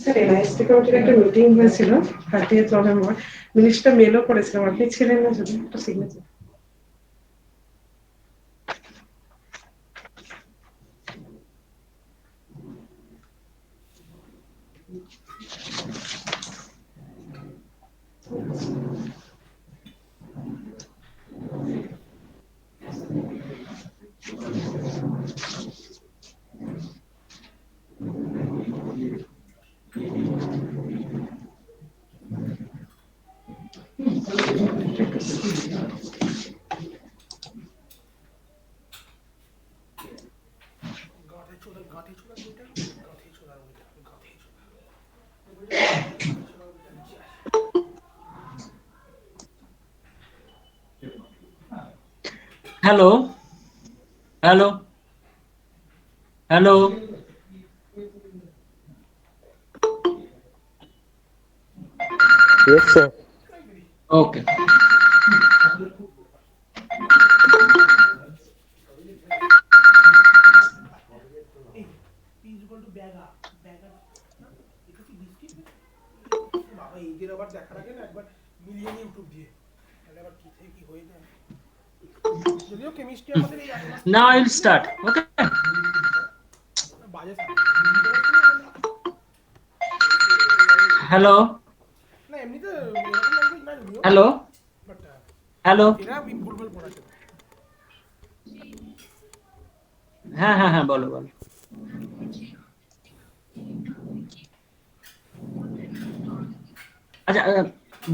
Sir এনআইএসটি কমিটির একটা meeting হয়েছিল 30th নভেম্বর, মিনিস্টার মেলও করেছিলাম, আপনি ছিলেন না? যদি একটা signature. Hello hello hello Yes, sir. ওকে now I'll start. Okay, hello hello hello হ্যাঁ হ্যাঁ হ্যাঁ বলো বলো। আচ্ছা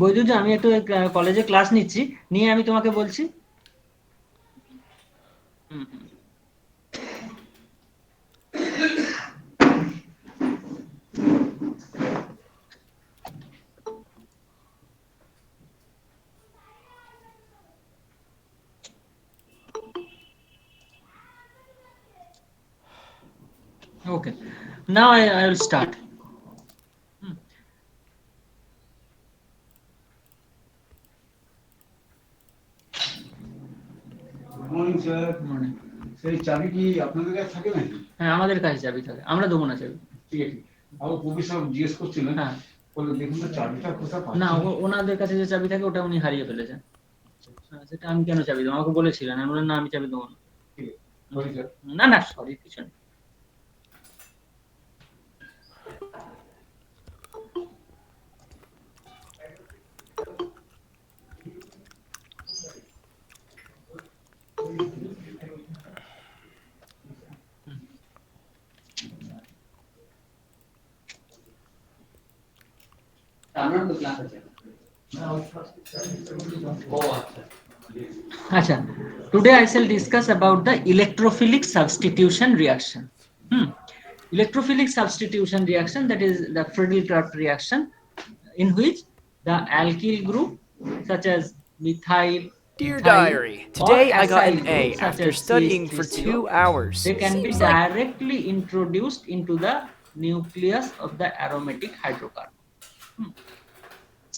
বৈদ্যুৎ, আমি একটু কলেজে ক্লাস নিচ্ছি, নিয়ে আমি তোমাকে বলছি। Okay, now I will start. Morning sir. Morning. সেই চাবি কি আপনাদের কাছে থাকে নাকি? হ্যাঁ, আমাদের কাছে চাবি থাকে, আমরা দেবো না চাবি। ঠিক আছে। আর কবি সব জিজ্ঞেস করছিলেন। হ্যাঁ, বলে দেখুন তো চাবিটা কোথায় পাচ্ছেন? না, ওনাদের কাছে যে চাবি থাকে ওটা উনি হারিয়ে ফেলেছেন। সেটা আমি কেন চাবি দেবো? আমাকে বলেছিলেন, আমি বললাম না, আমি চাবি দেবো না। না না, সরি, কিছু নেই। Acha, today I shall discuss about the electrophilic substitution reaction. Electrophilic substitution reaction, that is the Friedel-Crafts reaction, in which the alkyl group such as methyl, Dear ethyl, diary, today or I got acyl an A group such after as studying for CH3CO, 2 hours. they can be Seems like directly introduced into the nucleus of the aromatic hydrocarbon.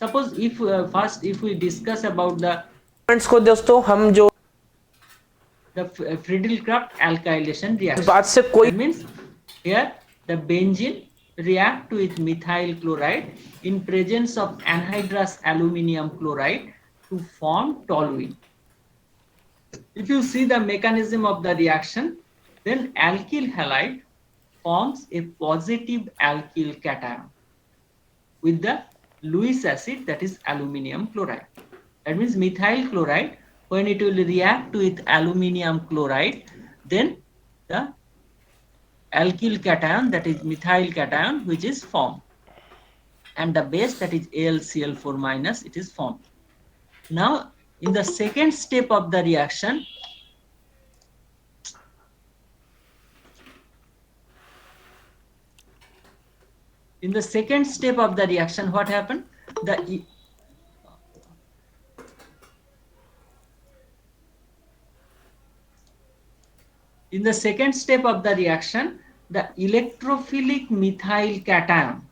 Suppose if first if we discuss about the friends को दोस्तों हम जो Friedel-Crafts alkylation reaction, बात से कोई that means here the benzene react with methyl chloride in presence of anhydrous aluminium chloride to form toluene. If you see the mechanism of the reaction, then alkyl halide forms a positive alkyl cation with the Lewis acid, that is aluminium chloride. That means methyl chloride, when it will react with aluminium chloride, then the alkyl cation, that is methyl cation, which is formed, and the base, that is AlCl4 minus, it is formed. Now in the second step of the reaction, what happened? In the second step of the reaction, the electrophilic methyl cation,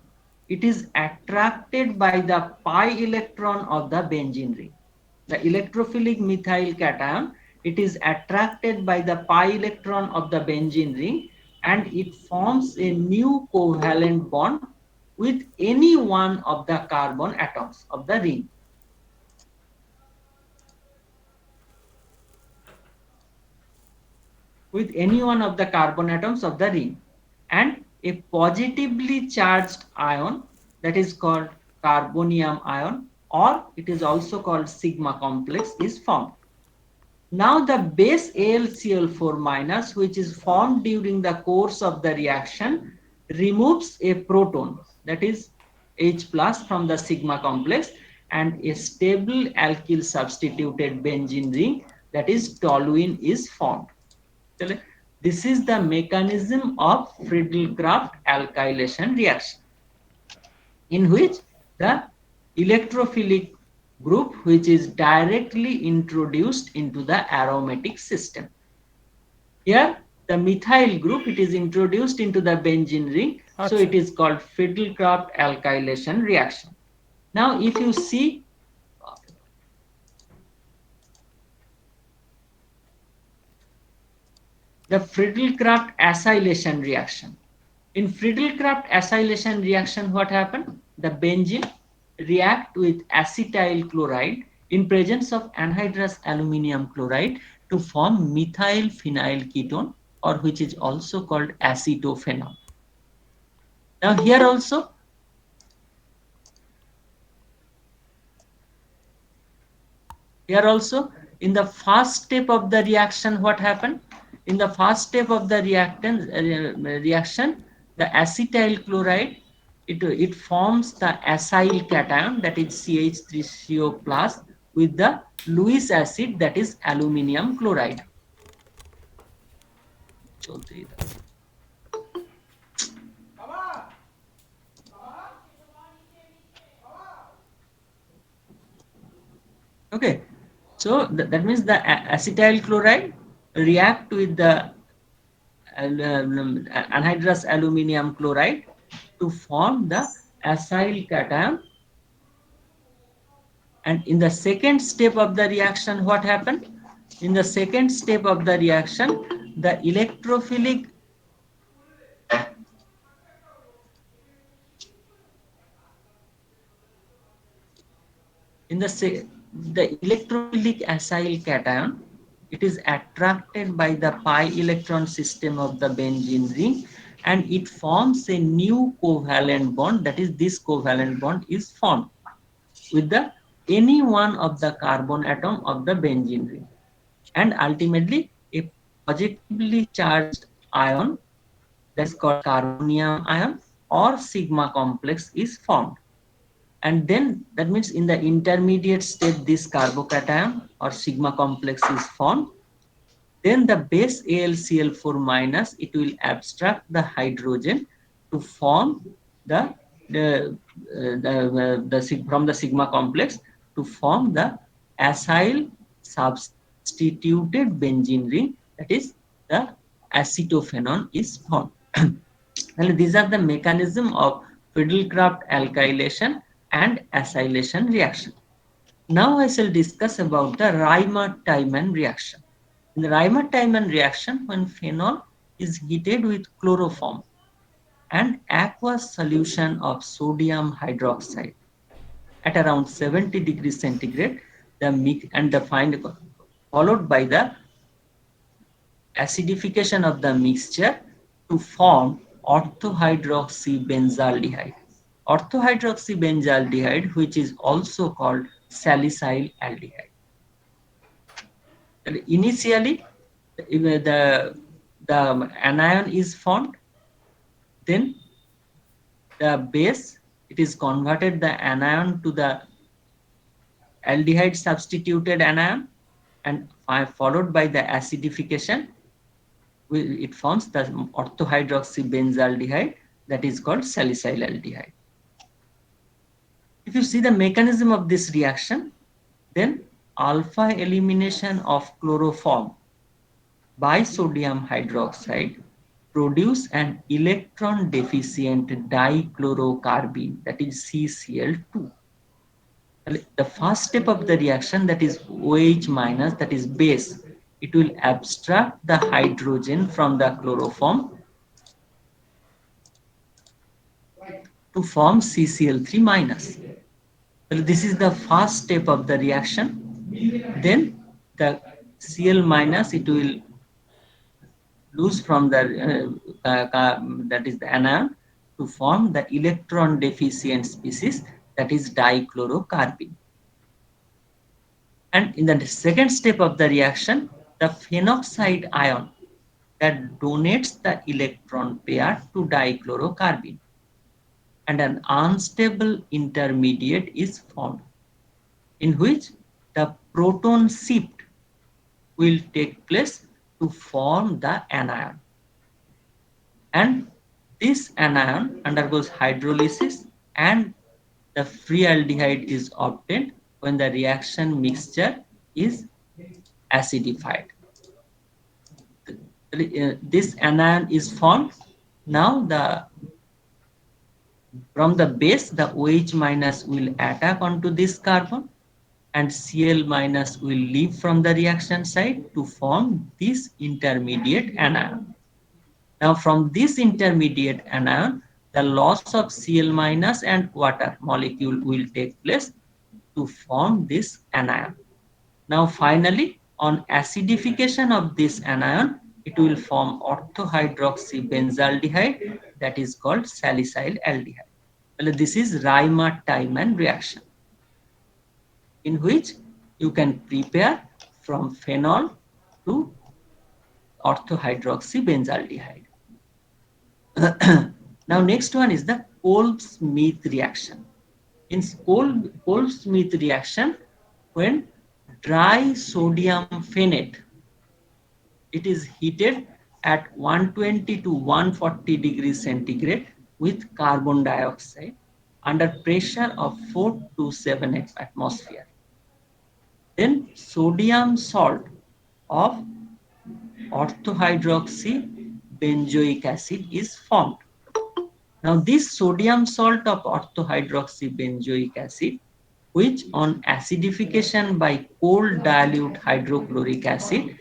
it is attracted by the pi electron of the benzene ring. The electrophilic methyl cation, it is attracted by the pi electron of the benzene ring, and it forms a new covalent bond with any one of the carbon atoms of the ring. With any one of the carbon atoms of the ring, and a positively charged ion, that is called carbonium ion, or it is also called sigma complex, is formed. Now the base AlCl4 minus, which is formed during the course of the reaction, removes a proton, that is H plus, from the sigma complex, and a stable alkyl substituted benzene ring, that is toluene, is formed. This is the mechanism of Friedel-Crafts alkylation reaction, in which the electrophilic group, which is directly introduced into the aromatic system. Here the methyl group, it is introduced into the benzene ring, so it is called Friedel-Crafts alkylation reaction. Now if you see the Friedel-Crafts acylation reaction. In Friedel-Crafts acylation reaction, what happened? The benzene react with acetyl chloride in presence of anhydrous aluminium chloride to form methyl phenyl ketone, or which is also called acetophenol. Now here also in the first step of the reaction, what happened? In the first step of the reaction, the acetyl chloride, it forms the acyl cation, that is CH3CO plus, with the Lewis acid, that is aluminium chloride. Okay, so that means the acetyl chloride react with the anhydrous aluminium chloride to form the acyl cation. And in the second step of the reaction, what happened? In the second step of the reaction, the electrophilic electrophilic acyl cation, it is attracted by the pi electron system of the benzene ring, and it forms a new covalent bond, that is this covalent bond is formed with the any one of the carbon atom of the benzene ring, and ultimately a positively charged ion, that's called carbonium ion or sigma complex, is formed. And then that means in the intermediate state, this carbocation or sigma complex is formed. Then the base AlCl4 minus, it will abstract the hydrogen to form from the sigma complex to form the acyl substituted benzene ring, that is the acetophenone, is formed. And these are the mechanism of Friedel-Crafts alkylation and acylation reaction. Now I shall discuss about the Reimer-Tiemann reaction. In the Reimer-Tiemann reaction, when phenol is heated with chloroform, and aqueous solution of sodium hydroxide at around 70 degrees centigrade, the mix and the followed by the acidification of the mixture to form orthohydroxybenzaldehyde. Orthohydroxybenzaldehyde, which is also called salicyl aldehyde. Initially, the anion is formed, then the base, it is converted the anion to the aldehyde substituted anion, and followed by the acidification, it forms the orthohydroxybenzaldehyde, that is called salicyl aldehyde. If you see the mechanism of this reaction, then alpha elimination of chloroform by sodium hydroxide produce an electron deficient dichlorocarbene, that is CCl2. The first step of the reaction, that is OH minus, that is base, it will abstract the hydrogen from the chloroform to form CCl3 minus. Well, this is the first step of the reaction. Then the Cl minus, it will lose from the that is the anion to form the electron deficient species, that is dichlorocarbene. And in the second step of the reaction, the phenoxide ion that donates the electron pair to dichlorocarbene, and an unstable intermediate is formed, in which the proton shift will take place to form the anion. And this anion undergoes hydrolysis, and the free aldehyde is obtained when the reaction mixture is acidified. This anion is formed. Now from the base, the OH minus will attack onto this carbon, and Cl minus will leave from the reaction side to form this intermediate anion. Now from this intermediate anion, the loss of Cl minus and water molecule will take place to form this anion. Now finally, on acidification of this anion, it will form orthohydroxybenzaldehyde, that is called salicyl aldehyde. Well, this is Reimer-Tiemann reaction, in which you can prepare from phenol to orthohydroxybenzaldehyde. Now next one is the Kolb-Smith reaction. In Kolb-Smith reaction, when dry sodium phenate, it is heated at 120 to 140 degrees centigrade with carbon dioxide under pressure of 4 to 7 atmosphere. Then sodium salt of orthohydroxybenzoic acid is formed. Now this sodium salt of orthohydroxybenzoic acid, which on acidification by cold dilute hydrochloric acid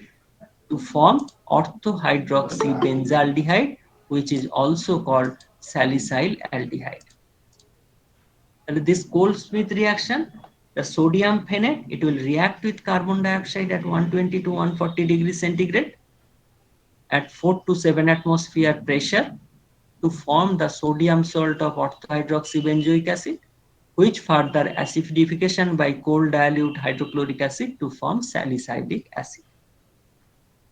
to form orthohydroxybenzaldehyde, which is also called salicyl aldehyde. And this Kolb-Smith reaction, the sodium phenate, it will react with carbon dioxide at 120 to 140 degrees centigrade at 4 to 7 atmosphere pressure to form the sodium salt of orthohydroxybenzoic acid, which further acidification by cold dilute hydrochloric acid to form salicylic acid.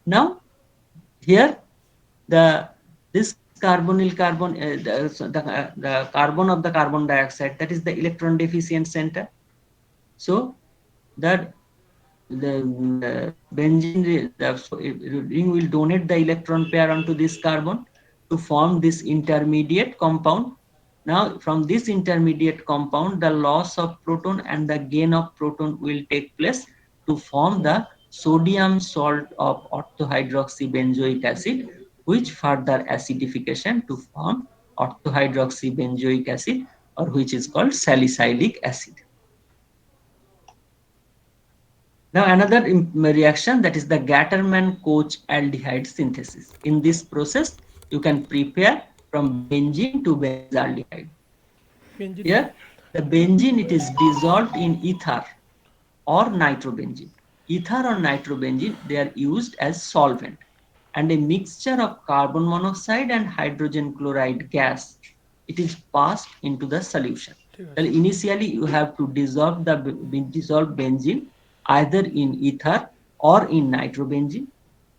Now here this carbonyl carbon, the carbon of the carbon dioxide, that is the electron deficient center. So that the benzene ring will donate the electron pair onto this carbon to form this intermediate compound. Now from this intermediate compound, the loss of proton and the gain of proton will take place to form the sodium salt of orthohydroxybenzoic acid, which further acidification to form orthohydroxybenzoic acid, or which is called salicylic acid. Now another reaction, that is the Gattermann-Koch aldehyde synthesis. In this process, you can prepare from benzene to benzaldehyde. Benzene. Here, the benzene, it is dissolved in ether or nitrobenzene. Ether or nitrobenzene, they are used as solvent, and a mixture of carbon monoxide and hydrogen chloride gas, it is passed into the solution. Well, initially you have to dissolve the dissolved benzene either in ether or in nitrobenzene.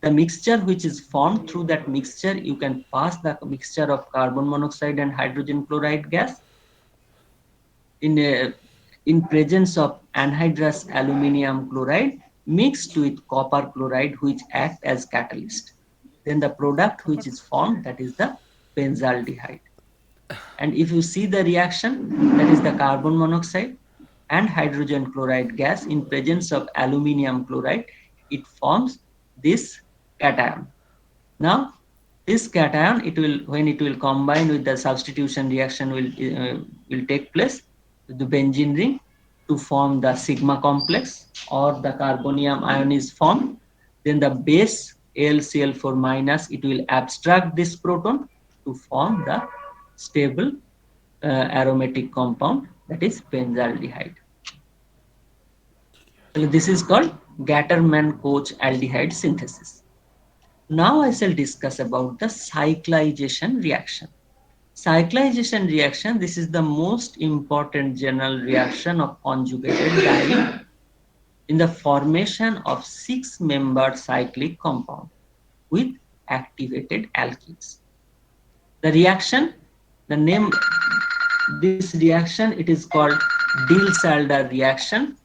The mixture which is formed, through that mixture you can pass the mixture of carbon monoxide and hydrogen chloride gas in presence of anhydrous aluminium chloride mixed with copper chloride, which act as catalyst. Then the product which is formed, that is the benzaldehyde. And if you see the reaction, that is the carbon monoxide and hydrogen chloride gas in presence of aluminium chloride, it forms this cation. Now this cation, it will, when it will combine with the substitution reaction will take place, the benzene ring, to form the sigma complex, or the carbonium ion is formed. Then the base AlCl4 minus, it will abstract this proton to form the stable aromatic compound, that is benzaldehyde. So this is called Gattermann-Koch aldehyde synthesis. Now I shall discuss about the cyclization reaction. Cyclization reaction, this is the most important general reaction of conjugated diene in the formation of 6-membered cyclic compound with activated alkenes. The reaction, the name, this reaction, it is called Diels-Alder reaction.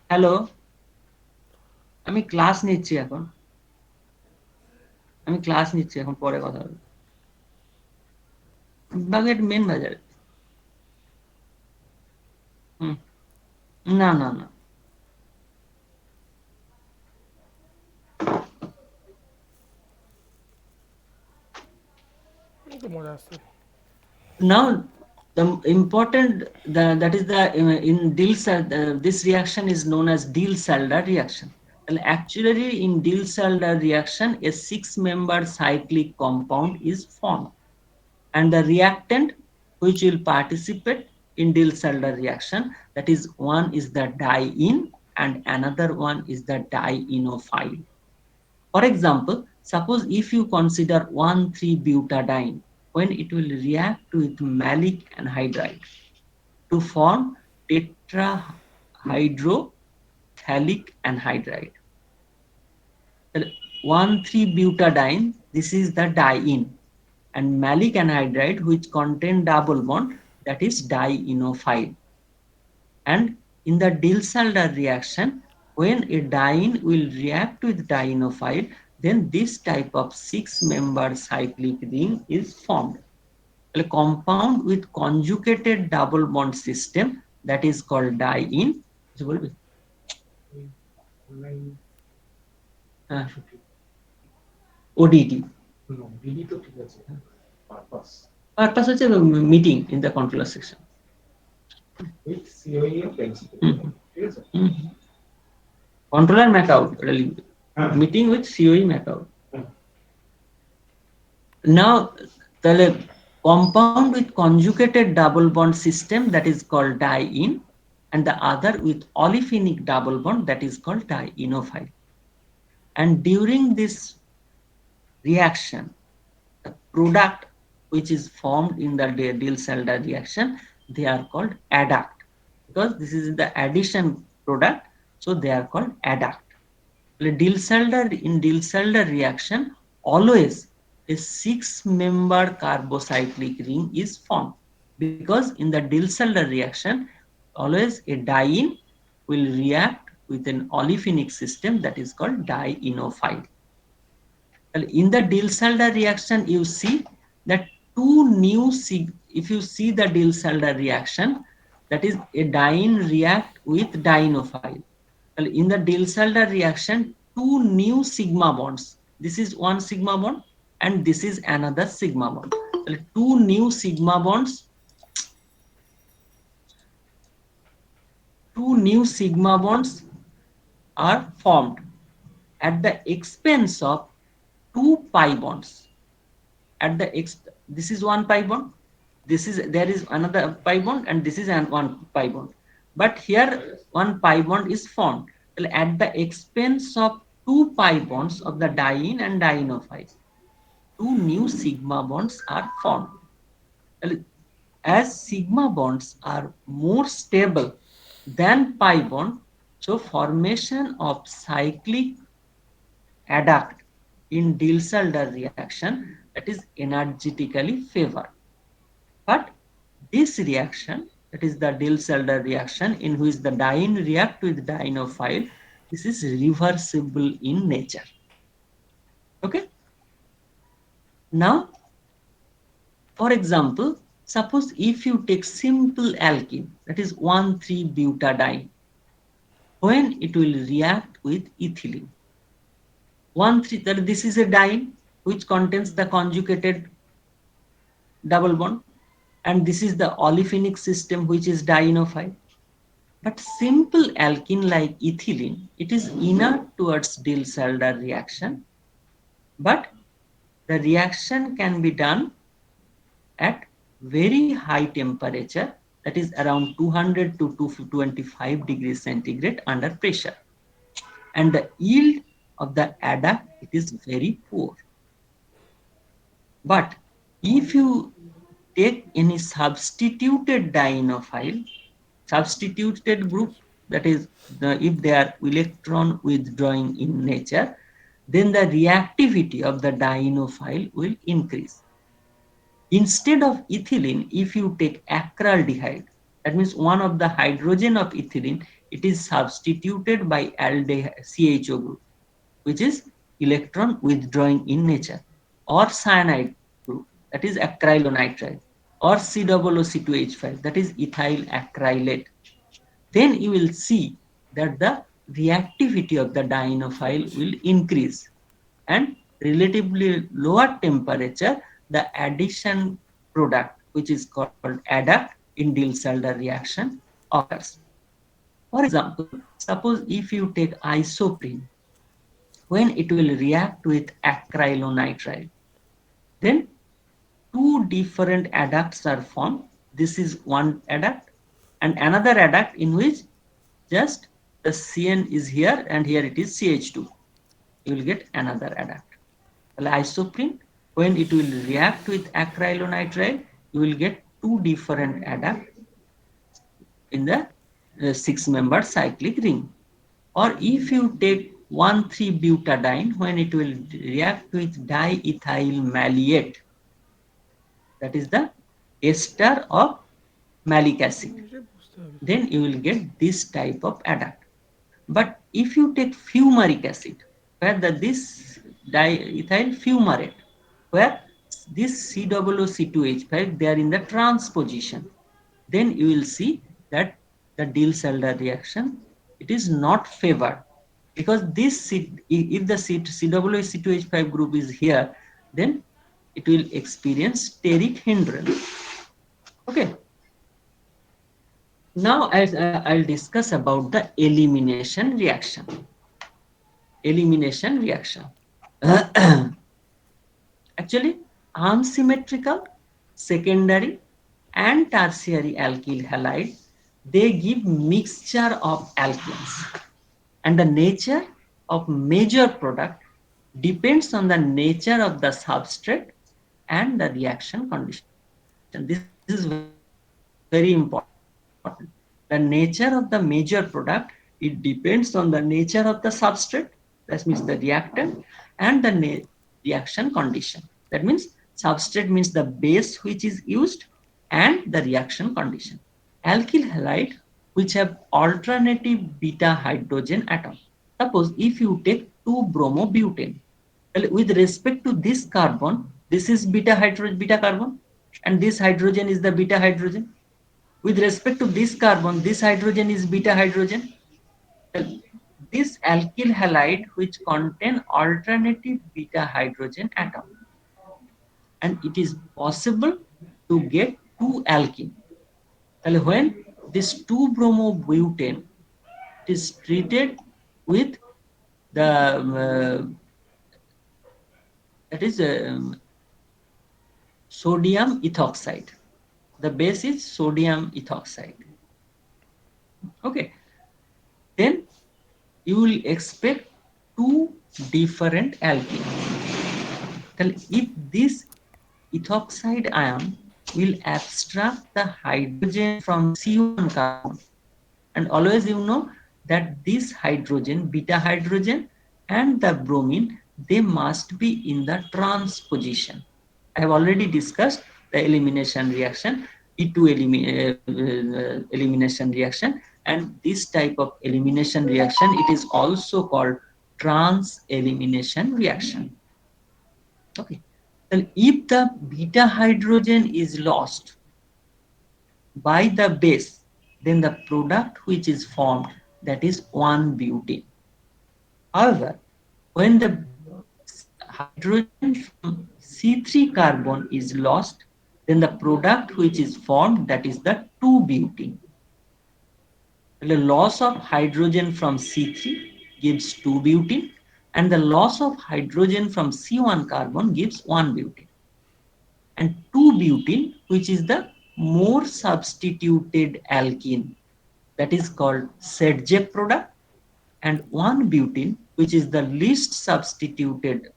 Hello, আমি class নিচ্ছি এখন পরে কথা বলবো। Baguette main বাজারে। না না না, now the important, that is the in Diels-Alder, this reaction is known as Diels-Alder reaction. And actually in Diels-Alder reaction, a 6-membered cyclic compound is formed, and the reactant which will participate in Diels-Alder reaction, that is, one is the diene and another one is the dienophile. For example, suppose if you consider 1,3-butadiene, when it will react with malic anhydride to form tetrahydrophthalic anhydride. 1,3-butadiene, this is the diene, and malic anhydride which contain double bond, that is dienophile. And in the Diels-Alder reaction, when a diene will react with dienophile, then this type of 6-membered cyclic ring is formed. A compound with conjugated double bond system, that is called diene. ODT. Purpose হচ্ছে meeting in the controller section. With COE or principal. Controller Macaut, really. Meeting with COE Macaut. Now the compound with conjugated double bond system, that is called diene, and the other with olefinic double bond, that is called dienophile. And during this reaction, the product which is formed in the Diels-Alder reaction, they are called adduct, because this is the addition product, so they are called adduct. In Diels-Alder reaction, always a 6-member carbocyclic ring is formed, because in the Diels-Alder reaction, always a diene will react with an olefinic system, that is called dienophile. In the Diels-Alder reaction, you see that if you see the Diels-Alder reaction, that is a diene react with dienophile. In the Diels-Alder reaction, 2 new sigma bonds, this is one sigma bond and this is another sigma bond. 2 new sigma bonds are formed, at the expense of two pi bonds. This is one pi bond, there is another pi bond, and this is one pi bond. But here one pi bond is formed. Well, at the expense of two pi bonds of the diene and dienophile, two new sigma bonds are formed. Well, as sigma bonds are more stable than pi bond, so formation of cyclic adduct in Diels-Alder reaction, that is energetically favored. But this reaction, that is the Diels-Alder reaction, in which the diene react with dienophile, this is reversible in nature. Okay. Now, for example, suppose if you take simple alkene, that is 1,3-butadiene, when it will react with ethylene. 1,3, that this is a diene which contains the conjugated double bond, and this is the olefinic system which is dienophile. But simple alkene like ethylene, it is inert towards Diels-Alder reaction, but the reaction can be done at very high temperature, that is around 200 to 225 degrees centigrade under pressure. And the yield of the adduct, it is very poor. But if you take any substituted dienophile, substituted group, that is if they are electron withdrawing in nature, then the reactivity of the dienophile will increase. Instead of ethylene, if you take acraldehyde, that means one of the hydrogen of ethylene, it is substituted by CHO group, which is electron withdrawing in nature, or cyanide group, that is acrylonitrile, or COOC2H5, that is ethyl acrylate. Then you will see that the reactivity of the dienophile will increase, and relatively lower temperature, the addition product, which is called adduct in Diels-Alder reaction, occurs. For example, suppose if you take isoprene, when it will react with acrylonitrile, then two different adducts are formed. This is one adduct, and another adduct in which just the CN is here and here it is CH2. You will get another adduct. Well, isoprene, when it will react with acrylonitrile, you will get two different adducts in the 6-membered cyclic ring. Or if you take 1,3-butadiene, when it will react with diethyl maleate, that is the ester of malic acid, then you will get this type of adduct. But if you take fumaric acid, where this diethyl fumarate, where this COOC2H5, they are in the transposition, then you will see that the Diels-Alder reaction, it is not favored, because this if the COOC2H5 group is here, then it will experience steric hindrance. Okay. Now I'll discuss about the elimination reaction. Elimination reaction. Actually, unsymmetrical, secondary, and tertiary alkyl halide, they give mixture of alkenes. And the nature of major product depends on the nature of the substrate and the reaction condition. This is very important. The nature of the major product, it depends on the nature of the substrate, that means the reactant, and the reaction condition. That means substrate means the base which is used, and the reaction condition. Alkyl halide which have alternative beta hydrogen atom. Suppose if you take 2-bromobutane, with respect to this carbon, this is beta carbon, and this hydrogen is the beta hydrogen. With respect to this carbon, this hydrogen is beta hydrogen. This alkyl halide which contain alternative beta hydrogen atom, and it is possible to get 2 alkene. And when this 2-bromobutane is treated with the that is sodium ethoxide. The base is sodium ethoxide. Okay, then you will expect two different alkenes. If this ethoxide ion will abstract the hydrogen from C1 carbon, and always you know that this hydrogen, beta hydrogen and the bromine, they must be in the trans position. I have already discussed the elimination reaction, E2 elimination reaction, and this type of elimination reaction, it is also called trans elimination reaction. Okay, then if the beta hydrogen is lost by the base, then the product which is formed, that is 1-butene. However, when the hydrogen from C3 carbon is lost, then the product which is formed, that is the 2-butene. The loss of hydrogen from C3 gives 2-butene, and the loss of hydrogen from C1 carbon gives 1-butene. And 2-butene, which is the more substituted alkene, that is called Serge product, and 1-butene, which is the least substituted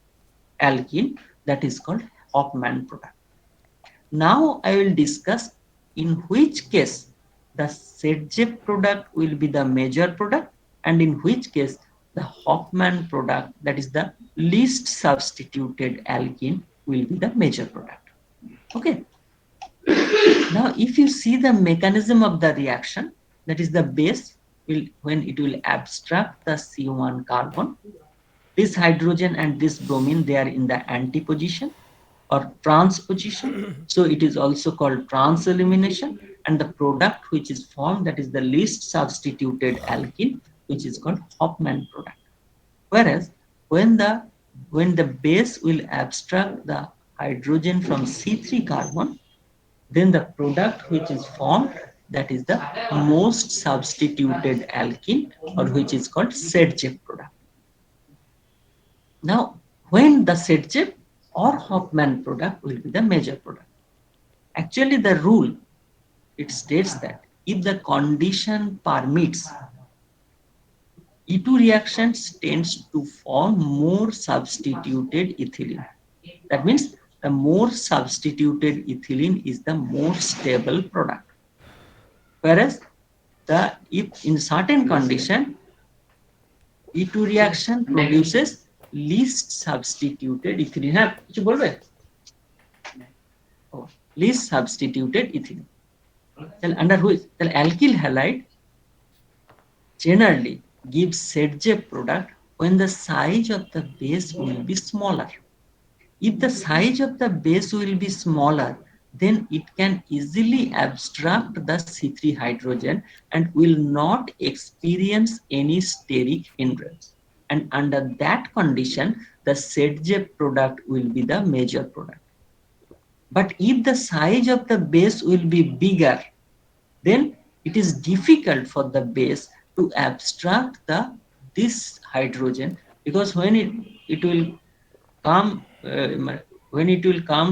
alkene, that is called Hofmann product. Now I will discuss in which case the Serge product will be the major product, and in which case the Hofmann product, that is the least substituted alkene, will be the major product. Okay. Now, if you see the mechanism of the reaction, that is the base will, when it will abstract the C1 carbon, this hydrogen and this bromine, they are in the anti position or trans position. So it is also called trans elimination, and the product which is formed, that is the least substituted alkene, which is called Hofmann product. Whereas when the base will abstract the hydrogen from C3 carbon, then the product which is formed, that is the most substituted alkene, or which is called Serge product. Now, when the Serge or Hofmann product will be the major product. Actually, the rule, it states that if the condition permits, E2 reactions tends to form more substituted ethylene. That means the more substituted ethylene is the more stable product. Whereas if in certain condition, E2 reaction produces least substituted ethylene. Least substituted ethylene. Under which the alkyl halide generally gives Serge product when the size of the base will be smaller. If the size of the base will be smaller, then it can easily abstract the C3 hydrogen and will not experience any steric hindrance. And under that condition, the Serge product will be the major product. But if the size of the base will be bigger, then it is difficult for the base to abstract this hydrogen, because when it will come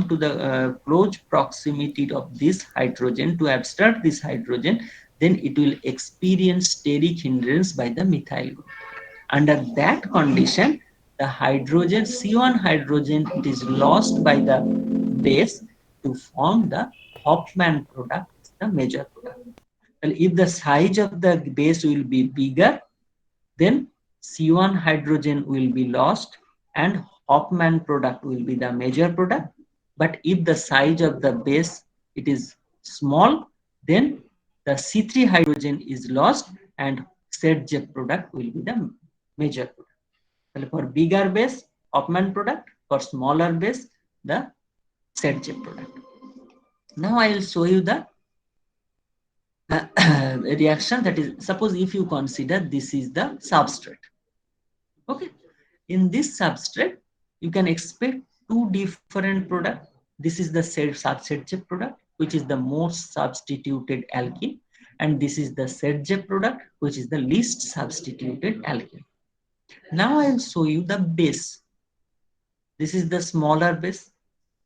to the close proximity of this hydrogen to abstract this hydrogen, then it will experience steric hindrance by the methyl group. Under that condition, the hydrogen, C1 hydrogen, it is lost by the base to form the Hofmann product, the major product. Well, if the size of the base will be bigger, then C1 hydrogen will be lost and Hofmann product will be the major product. But if the size of the base it is small, then the C3 hydrogen is lost and Serge product will be the major product. So for bigger base, Hofmann product; for smaller base, the Serge product. Now I will show you the reaction. That is, suppose if you consider this is the substrate. Okay, in this substrate, you can expect two different products. This is the Serge product, which is the most substituted alkene, and this is the Serge product, which is the least substituted alkene. Now I will show you the base. This is the smaller base.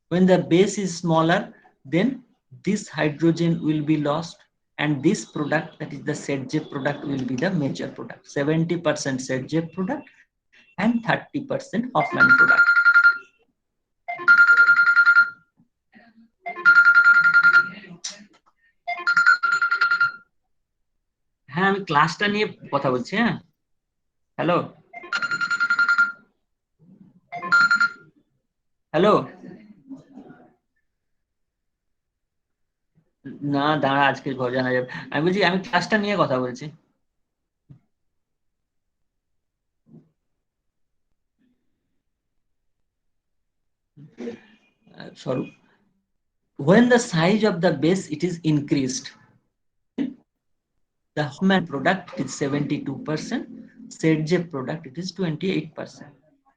When the base is smaller, then this hydrogen will be lost, and this product, that is the ZJ product, will be the major product. 70% ZJ product and 30% Hofmann product. হ্যাঁ আমি ক্লাসটা নিয়ে কথা বলছি। হ্যাঁ hello hello না দাঁড়া, আজকে ঘর জানা যাবে। আমি বলছি আমি ক্লাসটা নিয়ে কথা বলছি। Sorry. When the size of the base it is increased, the Hofmann product is 72%, ZJ product it is 28%.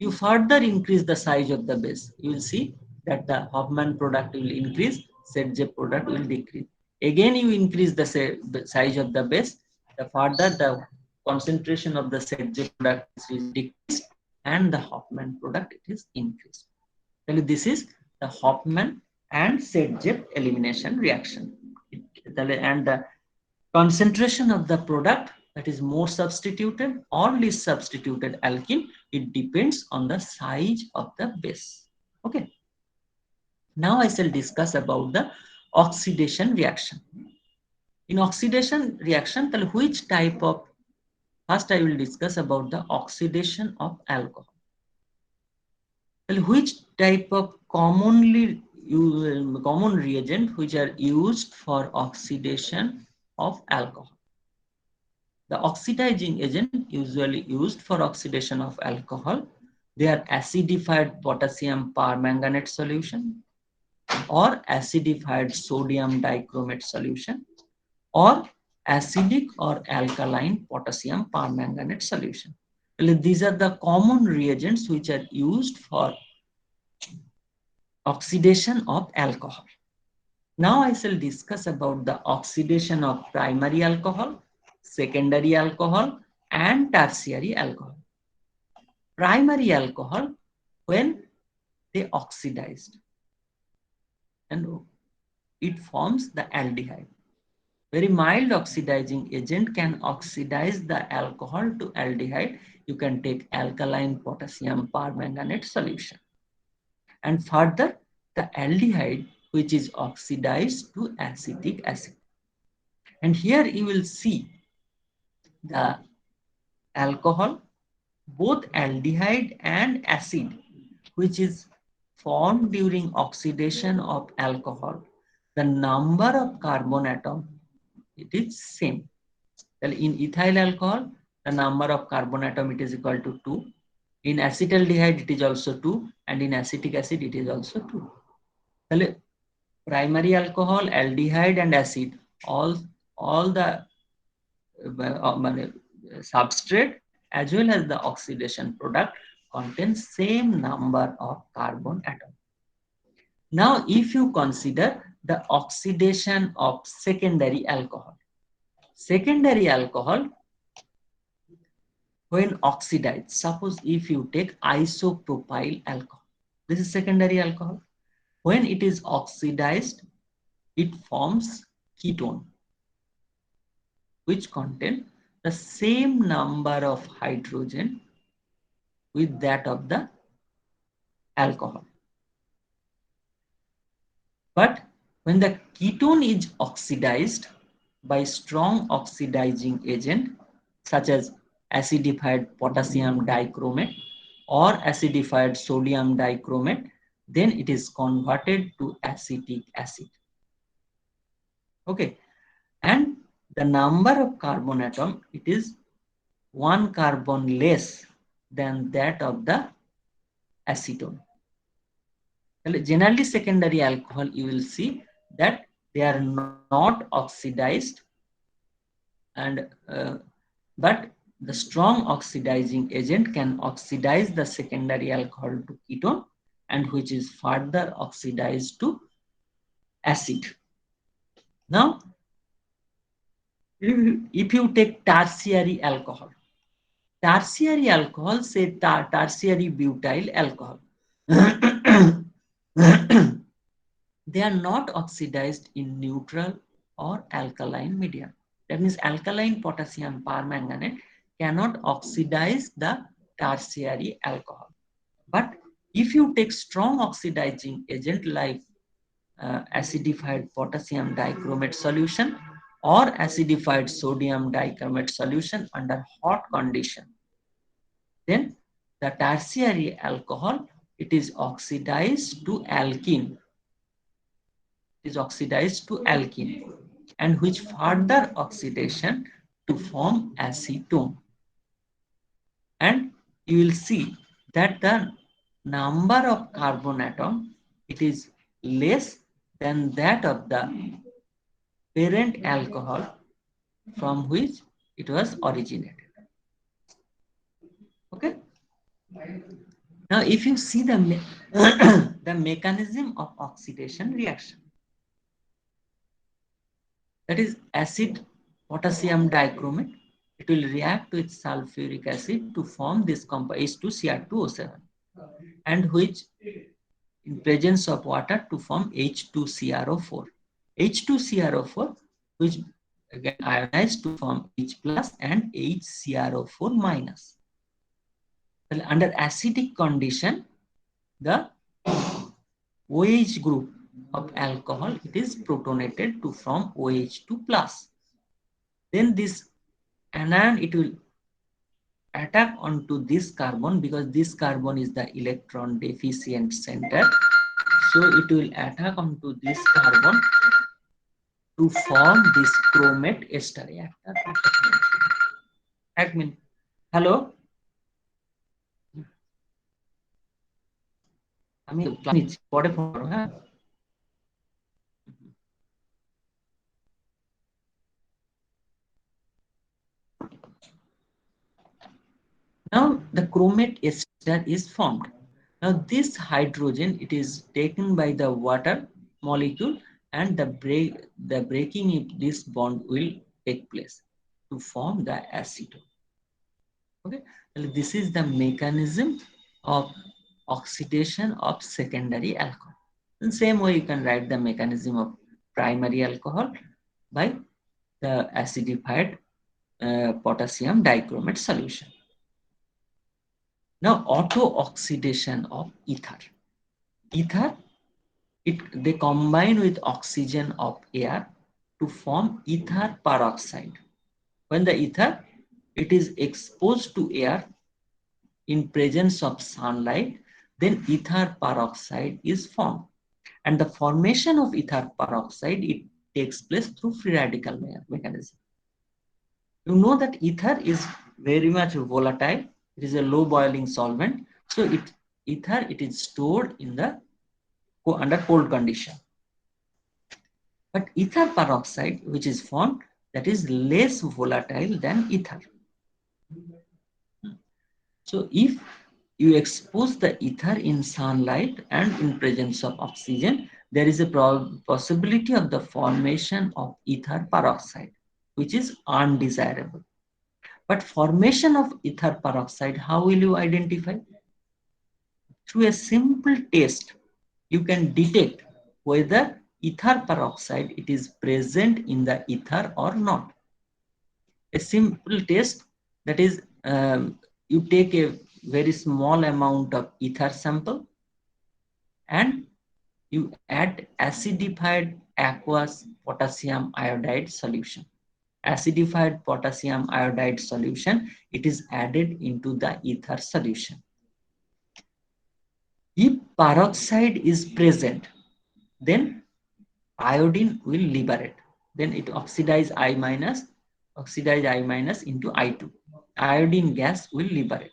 You further increase the size of the base, you will see that the Hofmann product will increase, ZJ product will decrease. Again you increase the size of the base, the further the concentration of the ZJ product is decreased and the Hofmann product it is increased. So this is the Hofmann and ZJ elimination reaction. And the concentration of the product, that is more substituted or less substituted alkene, it depends on the size of the base. Okay. Now I shall discuss about the oxidation reaction. In oxidation reaction, which type of, first I will discuss about the oxidation of alcohol. Which type of common reagent which are used for oxidation of alcohol? The oxidizing agent usually used for oxidation of alcohol, they are acidified potassium permanganate solution or acidified sodium dichromate solution or acidic or alkaline potassium permanganate solution. These are the common reagents which are used for oxidation of alcohol. Now I shall discuss about the oxidation of primary alcohol, secondary alcohol, and tertiary alcohol. Primary alcohol, when they oxidized and it forms the aldehyde. Very mild oxidizing agent can oxidize the alcohol to aldehyde. You can take alkaline potassium permanganate solution. And further, the aldehyde which is oxidized to acetic acid. And here you will see the alcohol, both aldehyde and acid, which is formed during oxidation of alcohol. The number of carbon atom, it is same. Well, in ethyl alcohol, the number of carbon atom it is equal to 2. In acetaldehyde, it is also 2, and in acetic acid, it is also 2. Well, primary alcohol, aldehyde, and acid, all the substrate as well as the oxidation product contains same number of carbon atom. Now, if you consider the oxidation of secondary alcohol, when oxidized, suppose if you take isopropyl alcohol, this is secondary alcohol. When it is oxidized, it forms ketone, which contain the same number of hydrogen with that of the alcohol. But when the ketone is oxidized by strong oxidizing agent such as acidified potassium dichromate or acidified sodium dichromate, then it is converted to acetic acid. Okay, and the number of carbon atom, it is 1 carbon less than that of the acetone. Generally, secondary alcohol, you will see that they are not oxidized, and but the strong oxidizing agent can oxidize the secondary alcohol to ketone, and which is further oxidized to acid. Now, if you take tertiary alcohol, tertiary alcohol, say tertiary butyl alcohol. They are not oxidized in neutral or alkaline medium. That means alkaline potassium permanganate cannot oxidize the tertiary alcohol. But if you take strong oxidizing agent like acidified potassium dichromate solution or acidified sodium dichromate solution under hot condition, then the tertiary alcohol, it is oxidized to alkene. Is oxidized to alkene, and which further oxidation to form acetone. And you will see that the number of carbon atom, it is less than that of the parent alcohol from which it was originated. Okay. Now, if you see the the mechanism of oxidation reaction, that is acid potassium dichromate, it will react with sulfuric acid to form this compound H2Cr2O7, and which in presence of water to form H2CrO4. H2CrO4, which again ionized to form H plus and HCrO4 minus. Well, under acidic condition, the OH group of alcohol, it is protonated to form OH2 plus. Then this anion, it will attack onto this carbon because this carbon is the electron deficient center. So it will attack onto this carbon to form this chromate ester reactor. Admin, hello. আমি নিচ্ছি পরে phone করো হ্যাঁ Now the chromate ester is formed. Now this hydrogen, it is taken by the water molecule, and the breaking of this bond will take place to form the acetone. Okay, well, this is the mechanism of oxidation of secondary alcohol. In the same way, you can write the mechanism of primary alcohol by the acidified potassium dichromate solution. Now, auto-oxidation of ether. Ether, they combine with oxygen of air to form ether peroxide. When the ether, it is exposed to air in presence of sunlight, then ether peroxide is formed. And the formation of ether peroxide, it takes place through free radical mechanism. You know that ether is very much volatile. It is a low boiling solvent. So ether, it is stored in the under cold condition. But ether peroxide, which is formed, that is less volatile than ether. So if you expose the ether in sunlight and in presence of oxygen, there is a possibility of the formation of ether peroxide, which is undesirable. But formation of ether peroxide, how will you identify? Through a simple test, you can detect whether ether peroxide, it is present in the ether or not. A simple test, that is, you take a very small amount of ether sample and you add acidified aqueous potassium iodide solution. Acidified potassium iodide solution, it is added into the ether solution. If peroxide is present, then iodine will liberate. Then it oxidize I minus into I2. Iodine gas will liberate.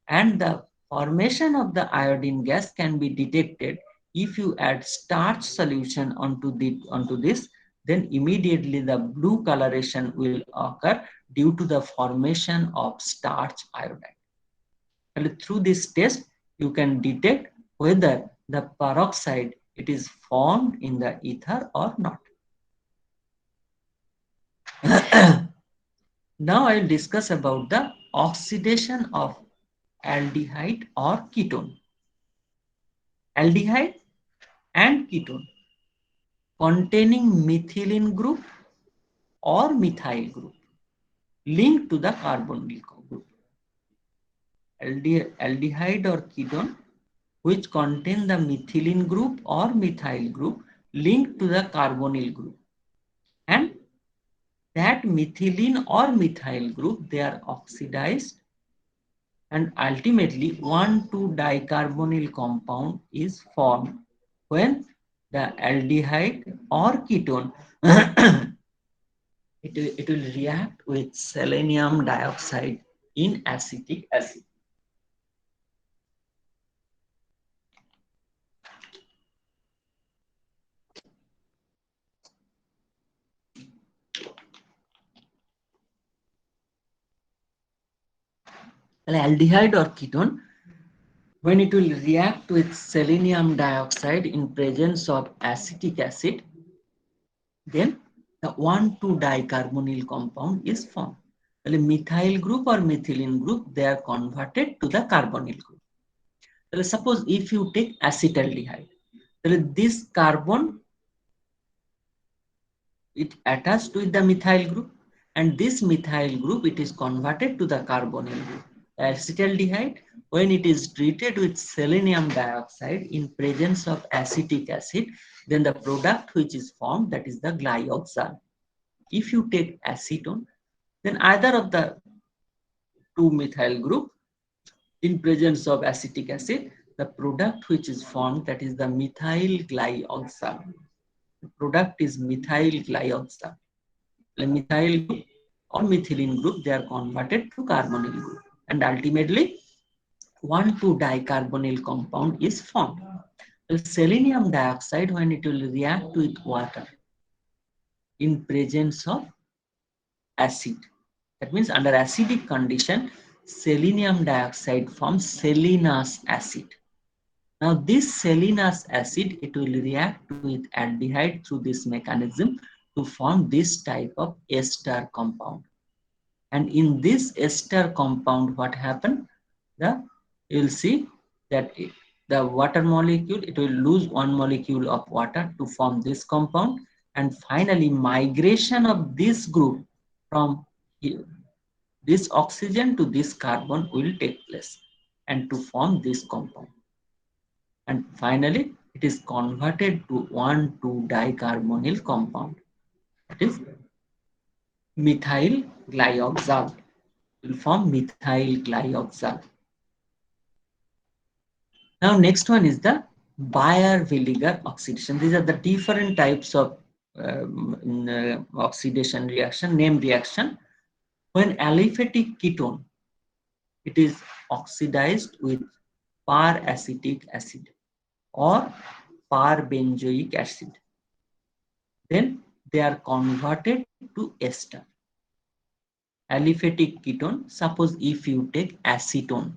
And the formation of the iodine gas can be detected if you add starch solution onto this, then immediately the blue coloration will occur due to the formation of starch iodide. And through this test, you can detect whether the peroxide, it is formed in the ether or not. Now I will discuss about the oxidation of aldehyde or ketone. Aldehyde and ketone containing methylene group or methyl group linked to the carbonyl group. Aldehyde or ketone which contain the methylene group or methyl group linked to the carbonyl group, and that methylene or methyl group, they are oxidized, and ultimately 1,2-dicarbonyl compound is formed when the aldehyde or ketone it will react with selenium dioxide in acetic acid. Aldehyde or ketone, when it will react with selenium dioxide in presence of acetic acid, then the 1,2-dicarbonyl compound is formed. The methyl group or methylene group, they are converted to the carbonyl group. Suppose if you take acetaldehyde, this carbon, it attached with the methyl group, and this methyl group, it is converted to the carbonyl group. Acetaldehyde, when it is treated with selenium dioxide in presence of acetic acid, then the product which is formed, that is the glyoxal. If you take acetone, then either of the two methyl group in presence of acetic acid, the product which is formed, that is the methyl glyoxal. The product is methyl glyoxal. The methyl group or methylene group, they are converted to carbonyl group, and ultimately 1,2-dicarbonyl compound is formed. The selenium dioxide, when it will react with water in presence of acid, that means under acidic condition, selenium dioxide forms selenous acid. Now this selenous acid, it will react with aldehyde through this mechanism to form this type of ester compound. And in this ester compound, what happened? You will see that the water molecule, it will lose one molecule of water to form this compound, and finally migration of this group from this oxygen to this carbon will take place and to form this compound. And finally, it is converted to 1,2-dicarbonyl compound. That is methyl glyoxal. It will form methyl glyoxal. Now, next one is the Baeyer-Villiger oxidation. These are the different types of oxidation reaction, name reaction. When aliphatic ketone, it is oxidized with paracetic acid or benzoic acid, then they are converted to ester. Aliphatic ketone, suppose if you take acetone.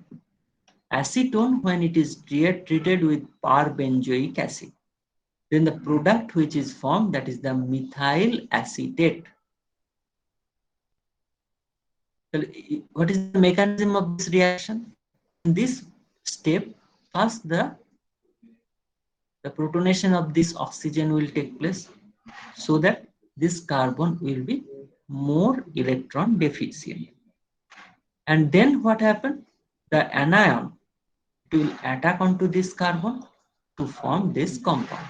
Acetone, when it is treated with benzoic acid, then the product which is formed, that is the methyl acetate. What is the mechanism of this reaction? In this step, first the protonation of this oxygen will take place, so that this carbon will be more electron deficient. And then what happened? The anion will attack onto this carbon to form this compound.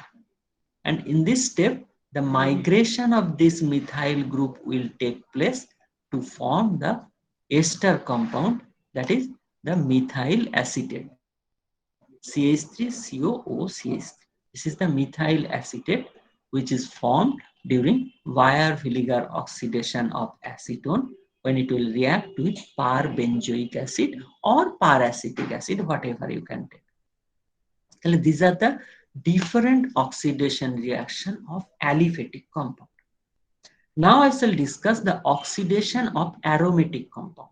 And in this step, the migration of this methyl group will take place to form the ester compound, that is the methyl acetate. CH3COOCH3. This is the methyl acetate which is formed during Baeyer-Villiger oxidation of acetone, when it will react with benzoic acid or paracetic acid, whatever you can take. So these are the different oxidation reaction of aliphatic compound. Now I shall discuss the oxidation of aromatic compound,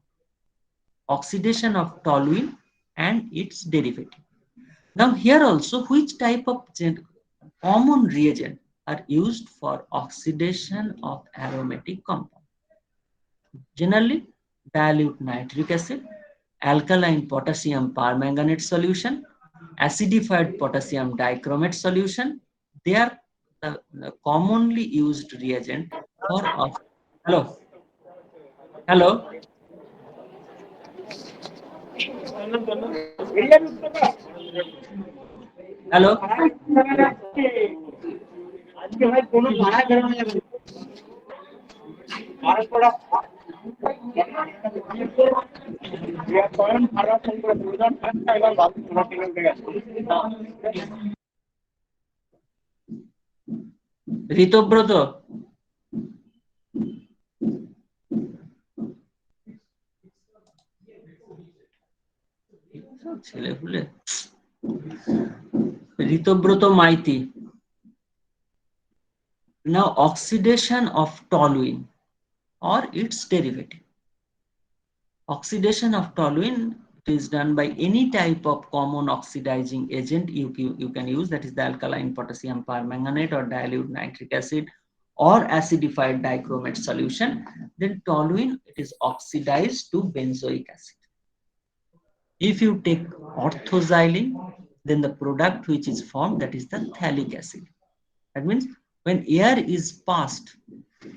oxidation of toluene and its derivative. Now here also, which type of common reagent are used for oxidation of aromatic compound? Generally, dilute nitric acid, alkaline potassium permanganate solution, acidified potassium dichromate solution. They are the commonly used reagent for hello. Hello. Hello. Ritabrata, ছেলে পুলে, Ritabrata Maiti. Now oxidation of toluene or its derivative. Oxidation of toluene is done by any type of common oxidizing agent you can use, that is the alkaline potassium permanganate or dilute nitric acid or acidified dichromate solution. Then toluene, it is oxidized to benzoic acid. If you take orthoxylene, then the product which is formed, that is the phthalic acid. That means when air is passed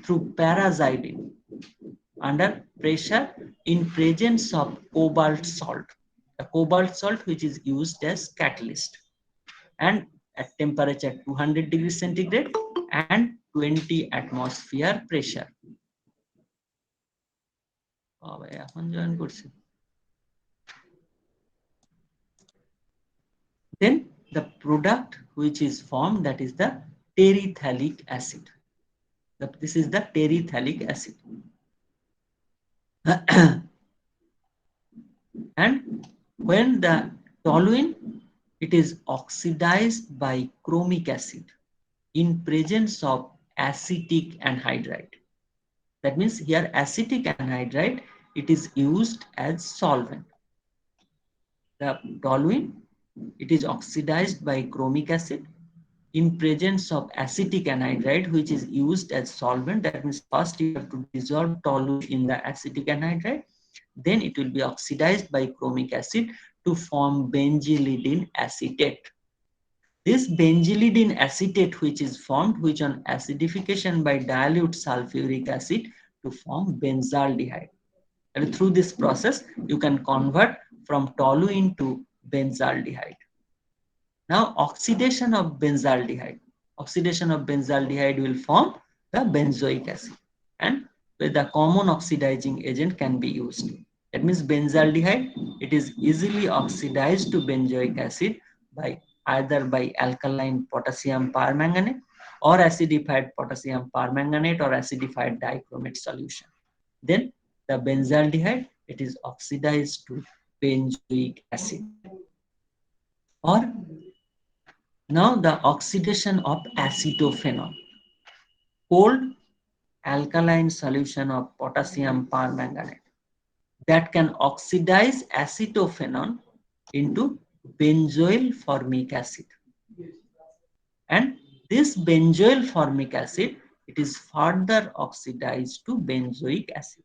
through paraxylene under pressure in presence of cobalt salt, the cobalt salt which is used as catalyst, and at temperature 200 degrees centigrade and 20 atmosphere pressure. Then the product which is formed, that is the terephthalic acid. This is the terephthalic acid. And when the toluene, it is oxidized by chromic acid in presence of acetic anhydride. That means here acetic anhydride, it is used as solvent. The toluene, it is oxidized by chromic acid in presence of acetic anhydride, which is used as solvent. That means first you have to dissolve toluene in the acetic anhydride, then it will be oxidized by chromic acid to form benzylidene acetate. This benzylidene acetate which is formed, which on acidification by dilute sulfuric acid to form benzaldehyde. And through this process, you can convert from toluene to benzaldehyde. Now, oxidation of benzaldehyde will form the benzoic acid, and the common oxidizing agent can be used. That means benzaldehyde, it is easily oxidized to benzoic acid by either by alkaline potassium permanganate or acidified potassium permanganate or acidified dichromate solution. Then the benzaldehyde, it is oxidized to benzoic acid. Or now the oxidation of acetophenol, cold alkaline solution of potassium permanganate, that can oxidize acetophenol into benzoyl formic acid. And this benzoyl formic acid, it is further oxidized to benzoic acid.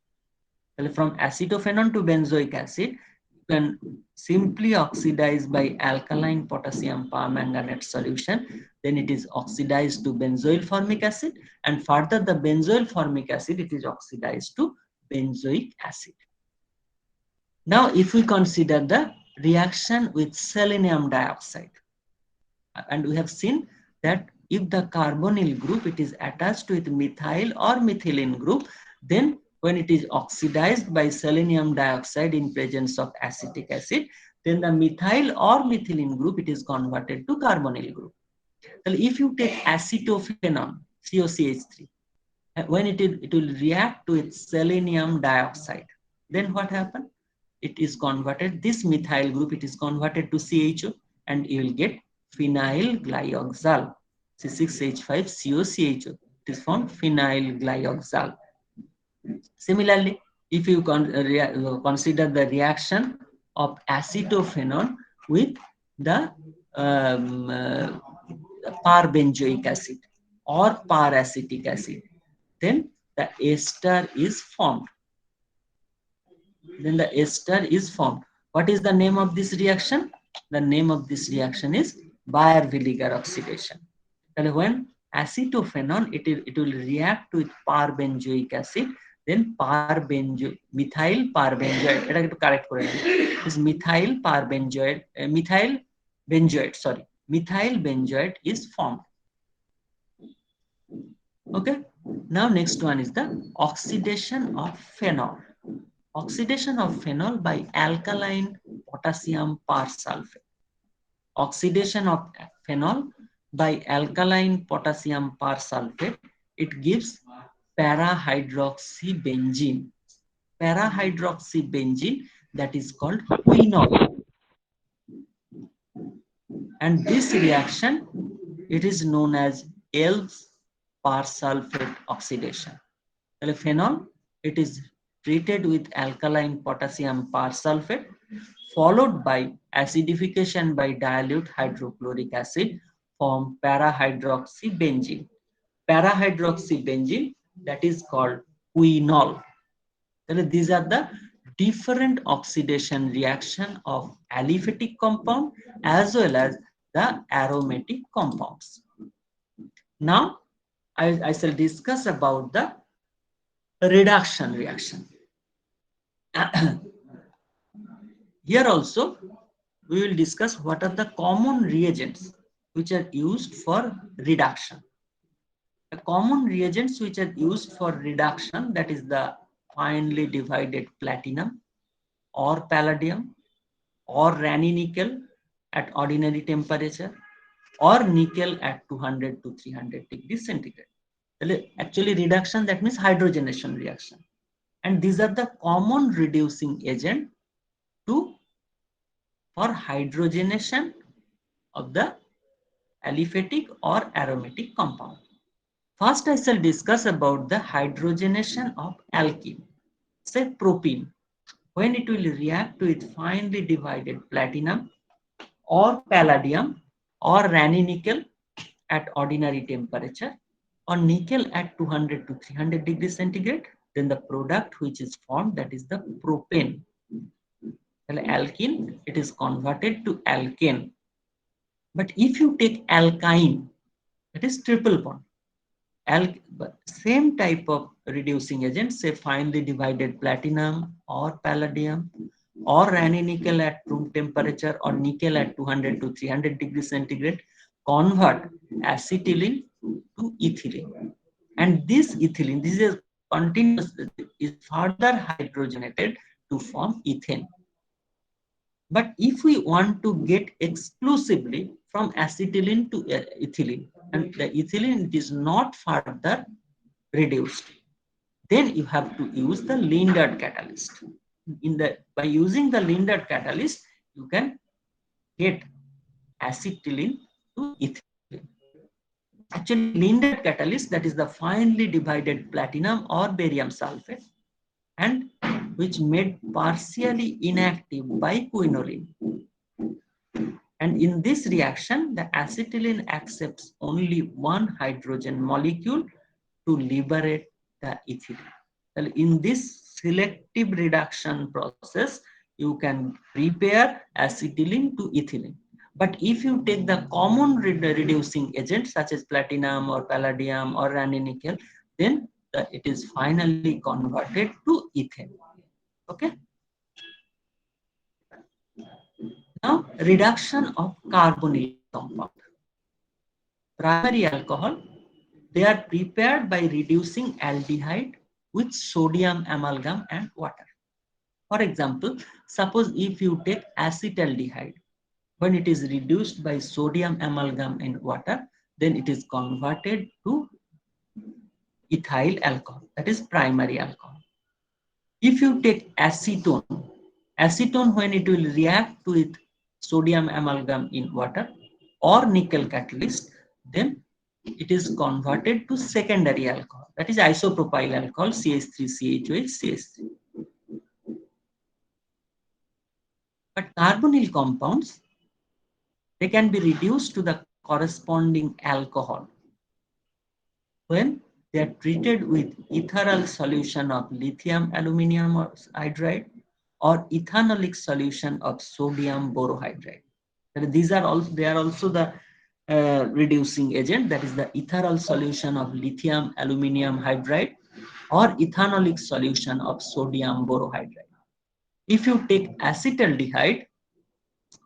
From acetophenol to benzoic acid, you can simply oxidize by alkaline potassium permanganate solution. Then it is oxidized to benzoyl formic acid, and further the benzoyl formic acid, it is oxidized to benzoic acid. Now, if we consider the reaction with selenium dioxide, and we have seen that if the carbonyl group, it is attached with methyl or methylene group, then when it is oxidized by selenium dioxide in presence of acetic acid, then the methyl or methylene group, it is converted to carbonyl group. So if you take acetophenol, COCH3, when it will react with selenium dioxide, then what happens? It is converted, this methyl group, it is converted to CHO, and you will get phenyl glyoxal, C6H5COCHO. It is formed phenyl glyoxal. Similarly, if you consider the reaction of acetophenol with the parbenzoic acid or paracetic acid, then the ester is formed. then the ester is formed. What is the name of this reaction? The name of this reaction is Baeyer-Villiger oxidation. When acetophenol, it will react with parbenzoic acid, then methyl parbenzoate, এটা একটু correct করে নিন, is methyl parbenzoate, methyl benzoate is formed. Okay, now next one is the oxidation of phenol. Oxidation of phenol by alkaline potassium persulfate. Oxidation of phenol by alkaline potassium persulfate, it gives para-hydroxybenzene. Para-hydroxybenzene, that is called quinol. And this reaction, it is known as Elb's persulfate oxidation. Phenol, it is treated with alkaline potassium persulfate, followed by acidification by dilute hydrochloric acid, form para-hydroxybenzene. Para-hydroxybenzene, that is called quinol. These are the different oxidation reaction of aliphatic compound as well as the aromatic compounds. Now I shall discuss about the reduction reaction. Here also we will discuss what are the common reagents which are used for reduction. The common reagents which are used for reduction, that is the finely divided platinum or palladium or Raney nickel at ordinary temperature or nickel at 200 to 300 degrees centigrade. Actually reduction, that means hydrogenation reaction, and these are the common reducing agent for hydrogenation of the aliphatic or aromatic compound. First I shall discuss about the hydrogenation of alkene, say propene, when it will react with finely divided platinum or palladium or Raney nickel at ordinary temperature or nickel at 200 to 300 degrees centigrade, then the product which is formed, that is the propane. Alkene, it is converted to alkane. But if you take alkyne, it is triple bond. Same type of reducing agent, say finely divided platinum or palladium or Raney nickel at room temperature or nickel at 200 to 300 degrees centigrade, convert acetylene to ethylene. And this ethylene, this is continuous, is further hydrogenated to form ethane. But if we want to get exclusively from acetylene to ethylene, and the ethylene is not further reduced, then you have to use the Lindard catalyst. By using the Lindard catalyst, you can get acetylene to ethylene. Actually, Lindard catalyst, that is the finely divided platinum or barium sulfate, and which made partially inactive by quinoline. And in this reaction, the acetylene accepts only one hydrogen molecule to liberate the ethylene. Well, in this selective reduction process, you can prepare acetylene to ethylene. But if you take the common reducing agent such as platinum or palladium or Raney nickel, then it is finally converted to ethane. Okay. Now, reduction of carbonyl compound. Primary alcohol, they are prepared by reducing aldehyde with sodium amalgam and water. For example, suppose if you take acetaldehyde, when it is reduced by sodium amalgam and water, then it is converted to ethyl alcohol, that is primary alcohol. If you take acetone, when it will react with sodium amalgam in water or nickel catalyst, then it is converted to secondary alcohol, that is isopropyl alcohol, CH3CHOH, CH3. But carbonyl compounds, they can be reduced to the corresponding alcohol when they are treated with ethereal solution of lithium aluminium hydride or ethanolic solution of sodium borohydride. These are also, they are also the reducing agent, that is the ethynyl solution of lithium aluminium hydride or ethanolic solution of sodium borohydride. If you take acetaldehyde,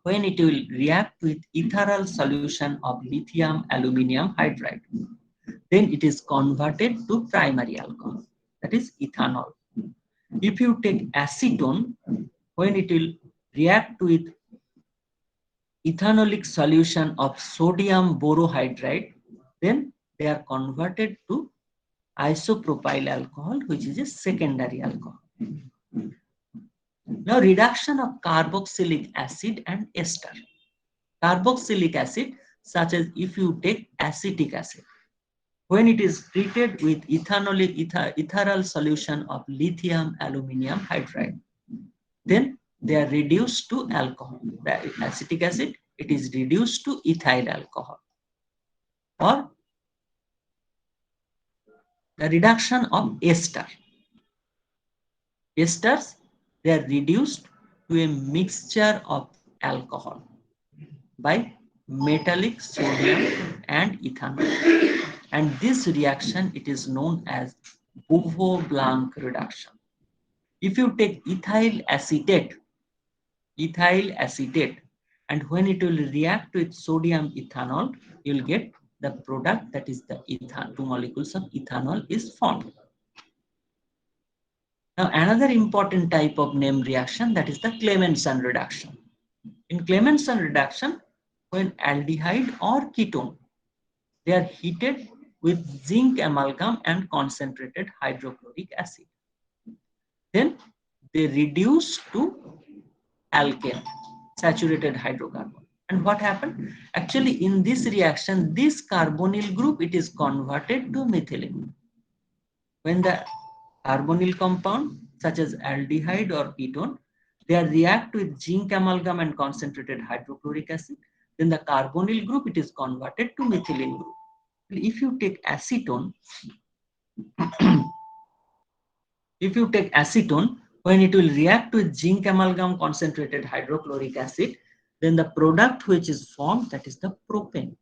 when it will react with ethynyl solution of lithium aluminium hydride, then it is converted to primary alcohol, that is ethanol. If you take acetone, when it will react with ethanolic solution of sodium borohydride, then they are converted to isopropyl alcohol, which is a secondary alcohol. Now, reduction of carboxylic acid and ester. Carboxylic acid, such as if you take acetic acid, when it is treated with ethynyl solution of lithium aluminium hydride, then they are reduced to alcohol. The acetic acid, it is reduced to ethyl alcohol. Or the reduction of ester. Esters, they are reduced to a mixture of alcohol by metallic sodium and ethanol. And this reaction, it is known as Beauveau-Blanc reduction. If you take ethyl acetate, and when it will react with sodium ethanol, you will get the product, that is the ethanol. 2 molecules of ethanol is formed. Now, another important type of NAME reaction, that is the Clemmensen reduction. In Clemmensen reduction, when aldehyde or ketone, they are heated with zinc amalgam and concentrated hydrochloric acid, then they reduce to alkane, saturated hydrocarbon. And what happened? Actually, in this reaction, this carbonyl group, it is converted to methylene. When the carbonyl compound, such as aldehyde or ketone, they react with zinc amalgam and concentrated hydrochloric acid, then the carbonyl group, it is converted to methylene group. If you take acetone, when it will react with zinc amalgam concentrated hydrochloric acid, then the product which is formed, that is the propane.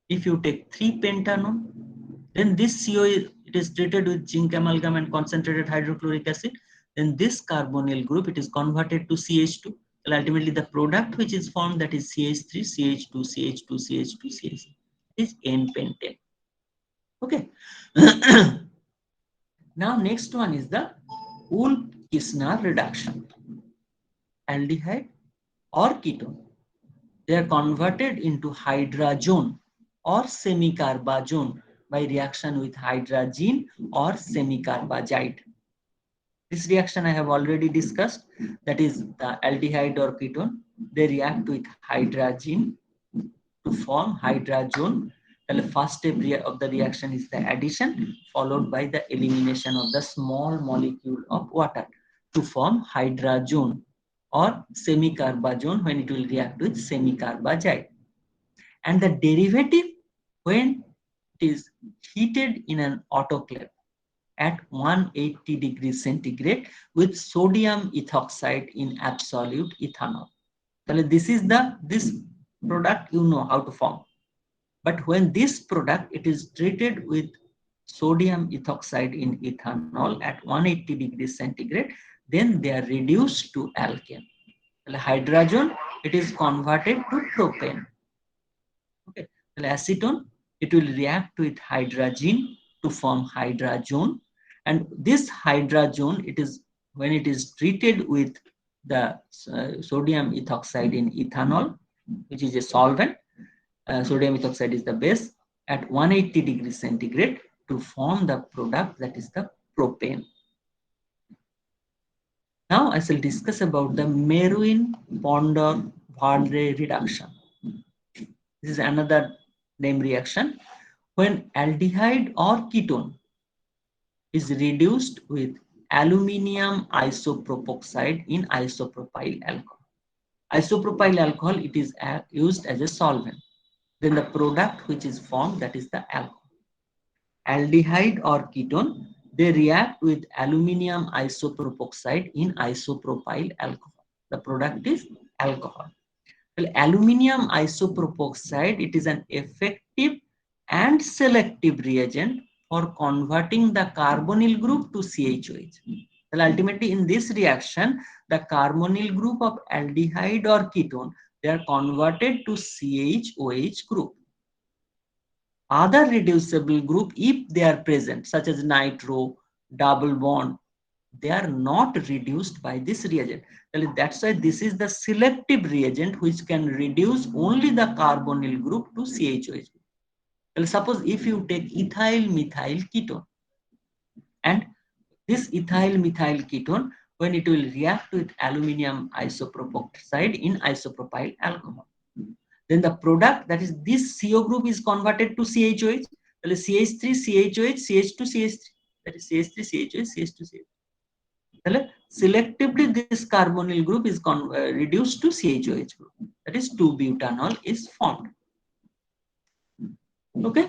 If you take 3-pentanone, then this CO it is treated with zinc amalgam and concentrated hydrochloric acid, then this carbonyl group, it is converted to CH2. And ultimately the product which is formed, that is CH3, CH2, CH2, CH2, CH3, is N-pentane. Okay. Now next one is the Wolff-Kishner reduction. Aldehyde or ketone, they are converted into hydrazone or semicarbazone by reaction with hydrazine or semicarbazide. This reaction I have already discussed, that is the aldehyde or ketone, they react with hydrazine to form hydrazone. The first step of the reaction is the addition, followed by the elimination of the small molecule of water to form hydrazone or semicarbazone when it will react with semicarbazide. And the derivative, when it is heated in an autoclave at 180 degrees centigrade with sodium ethoxide in absolute ethanol. So this is this product you know how to form. But when this product, it is treated with sodium ethoxide in ethanol at 180 degrees centigrade, then they are reduced to alkane. Hydrazone, it is converted to propane. Okay. Acetone, it will react with hydrazine to form hydrazone. And this hydrazone, it is when it is treated with the sodium ethoxide in ethanol, which is a solvent, sodium ethoxide is the base, at 180 degrees centigrade to form the product, that is the propane. Now I shall discuss about the Meruin-Pondor-Verdet reduction. This is another NAME reaction. When aldehyde or ketone is reduced with aluminium isopropoxide in isopropyl alcohol. Isopropyl alcohol, it is used as a solvent. Then the product which is formed, that is the alcohol. Aldehyde or ketone, they react with aluminium isopropoxide in isopropyl alcohol. The product is alcohol. Well, aluminium isopropoxide, it is an effective and selective reagent for converting the carbonyl group to CHOH. Well, ultimately in this reaction, the carbonyl group of aldehyde or ketone, they are converted to CHOH group. Other reducible group, if they are present, such as nitro, double bond, they are not reduced by this reagent. That's why this is the selective reagent which can reduce only the carbonyl group to CHOH. Well, suppose if you take ethyl methyl ketone, and this ethyl methyl ketone, when it will react with aluminium isopropoxide in isopropyl alcohol, then the product, that is this CO group, is converted to CHOH. Well, CH3 CHOH CH2 CH3, that is CH3 CHOH CH2 CH3. Selectively this carbonyl group is reduced to CHOH group, that is 2-butanol is formed. Okay,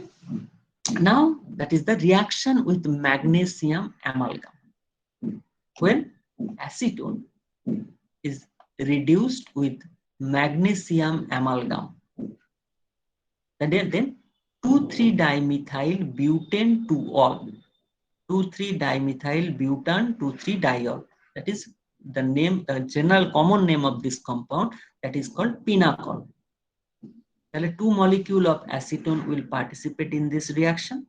now that is the reaction with magnesium amalgam. When acetone is reduced with magnesium amalgam, then 2,3-dimethyl butane 2-ol, 2,3-dimethyl butane 2,3-diol, that is the name, the general common name of this compound, that is called pinacol. Two molecules of acetone will participate in this reaction.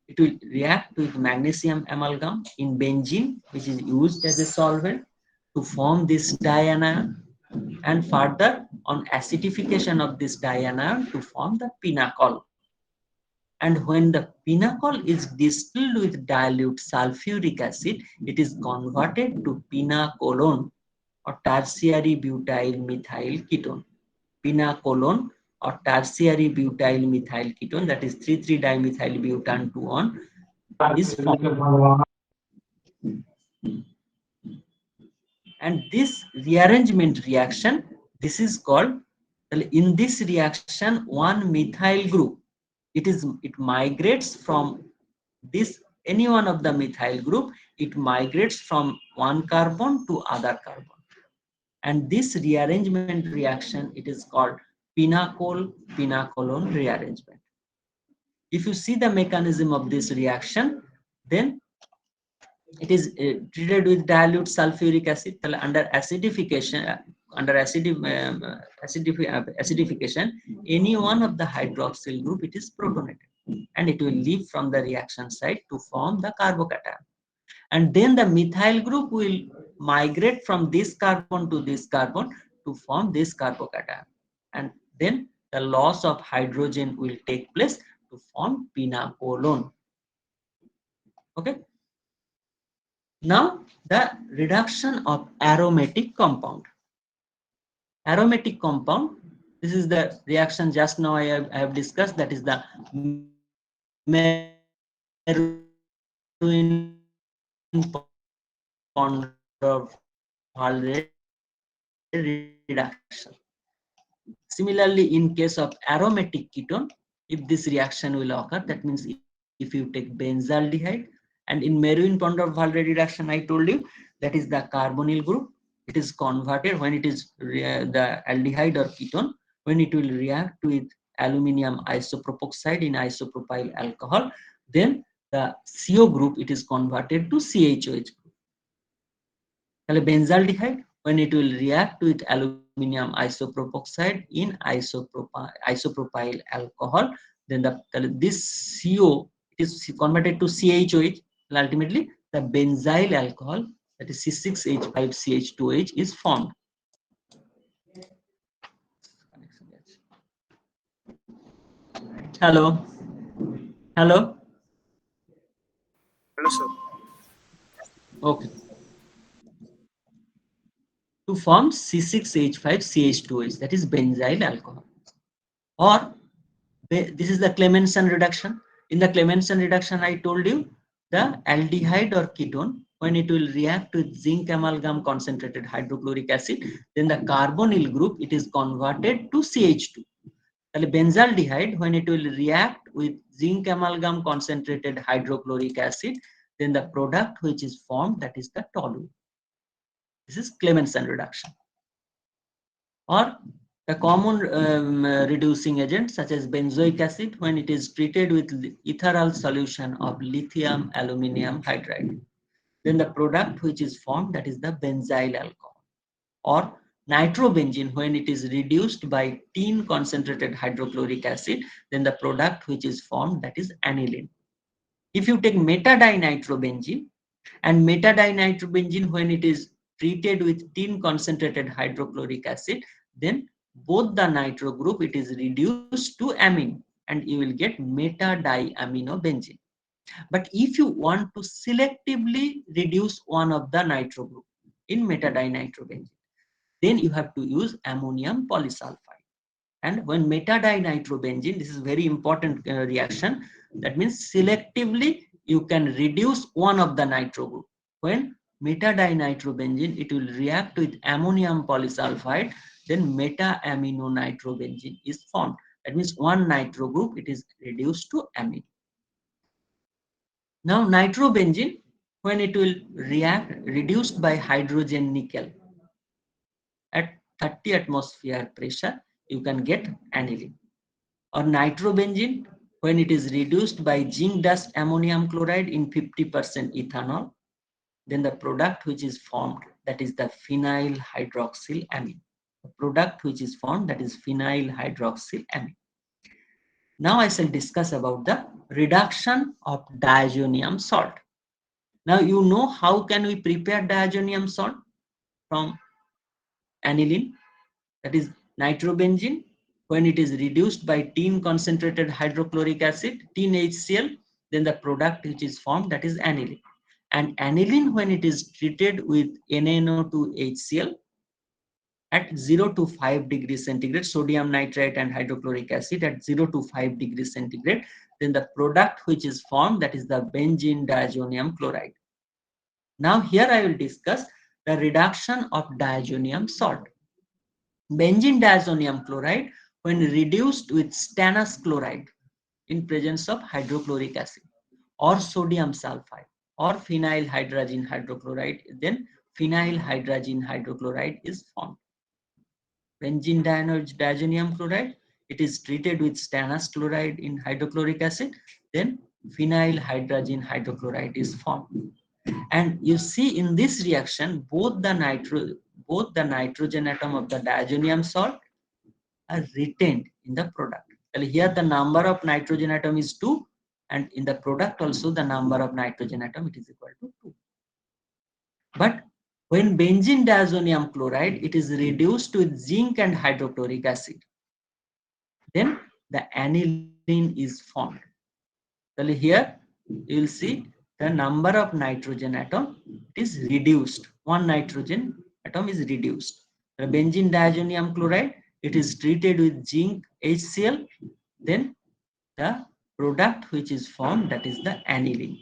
It will react with magnesium amalgam in benzene, which is used as a solvent, to form this dianion, and further on acidification of this dianion to form the pinacol. And when the pinacol is distilled with dilute sulfuric acid, it is converted to pinacolone or tertiary butyl methyl ketone. Pinacolone or tertiary butyl methyl ketone, that is 3,3-dimethyl butane 2-on, is formed. And this rearrangement reaction, this is called, in this reaction, one methyl group, it migrates from this, any one of the methyl group, it migrates from one carbon to other carbon. And this rearrangement reaction, it is called pinacol-pinacolone rearrangement. If you see the mechanism of this reaction, then it is treated with dilute sulfuric acid. Under acidification, acidification, any one of the hydroxyl group, it is protonated, and it will leave from the reaction site to form the carbocation. And then the methyl group will migrate from this carbon to this carbon to form this carbocation, and then the loss of hydrogen will take place to form pinacolone. Okay. Now the reduction of aromatic compound. Aromatic compound, this is the reaction just now I have discussed, that is the Meroin-Ponndorf-Wallerstein reduction. Similarly, in case of aromatic ketone, if this reaction will occur, that means if you take benzaldehyde, and in Meroin-Ponndorf-Wallerstein reduction, I told you, that is the carbonyl group, it is converted when it is the aldehyde or ketone, when it will react with aluminium isopropoxide in isopropyl alcohol, then the CO group, it is converted to CHOH group. Benzaldehyde, when it will react with aluminium isopropoxide in isopropyl alcohol, then this CO is converted to CHOH, and ultimately the benzyl alcohol, that is C6H5CH2OH, is formed. Hello. Hello. Hello, sir. Okay. To form C6H5CH2OH, that is benzyl alcohol. Or this is the Clemmensen reduction. In the Clemmensen reduction, I told you, the aldehyde or ketone, when it will react with zinc amalgam concentrated hydrochloric acid, then the carbonyl group, it is converted to CH2. Benzaldehyde, when it will react with zinc amalgam concentrated hydrochloric acid, then the product which is formed, that is the toluene. This is Clemmensen reduction. Or the common reducing agent such as benzoic acid, when it is treated with ethereal solution of lithium aluminium hydride, then the product which is formed, that is the benzyl alcohol. Or nitrobenzene, when it is reduced by tin concentrated hydrochloric acid, then the product which is formed, that is aniline. If you take metadinitrobenzene, and metadinitrobenzene, when it is treated with tin concentrated hydrochloric acid, then both the nitro group, it is reduced to amine, and you will get metadiaminobenzene. But if you want to selectively reduce one of the nitro group in metadinitrobenzene, then you have to use ammonium polysulfide. And when metadinitrobenzene, this is very important reaction, that means selectively you can reduce one of the nitro group. When metadinitrobenzene, it will react with ammonium polysulfide, then meta-aminonitrobenzene is formed. That means one nitro group, it is reduced to amine. Now nitrobenzene, when it will react reduced by hydrogen nickel at 30 atmosphere pressure, you can get aniline. Or nitrobenzene, when it is reduced by zinc dust ammonium chloride in 50% ethanol, then the product which is formed, that is the phenyl hydroxylamine. The product which is formed, that is phenyl hydroxylamine. Now I shall discuss about the reduction of diazonium salt. Now you know how can we prepare diazonium salt from aniline, that is nitrobenzene. When it is reduced by tin concentrated hydrochloric acid, tin HCl, then the product which is formed, that is aniline. And aniline, when it is treated with NaNO2HCl at 0 to 5 degrees centigrade, sodium nitrite and hydrochloric acid at 0 to 5 degrees centigrade, then the product which is formed, that is the benzene diazonium chloride. Now here I will discuss the reduction of diazonium salt. Benzene diazonium chloride, when reduced with stannous chloride in presence of hydrochloric acid or sodium sulfide or phenyl hydrazine hydrochloride, then phenyl hydrazine hydrochloride is formed. Benzene diazonium chloride, it is treated with stannous chloride in hydrochloric acid, then phenyl hydrazine hydrochloride is formed. And you see in this reaction, both the nitrogen atom of the diazonium salt are retained in the product. Well, here the number of nitrogen atom is 2, and in the product also the number of nitrogen atom, it is equal to 2. But when benzene diazonium chloride, it is reduced with zinc and hydrochloric acid, then the aniline is formed. Well, here you will see the number of nitrogen atom is reduced. One nitrogen atom is reduced. The benzene diazonium chloride, it is treated with zinc HCl, then the product which is formed, that is the aniline.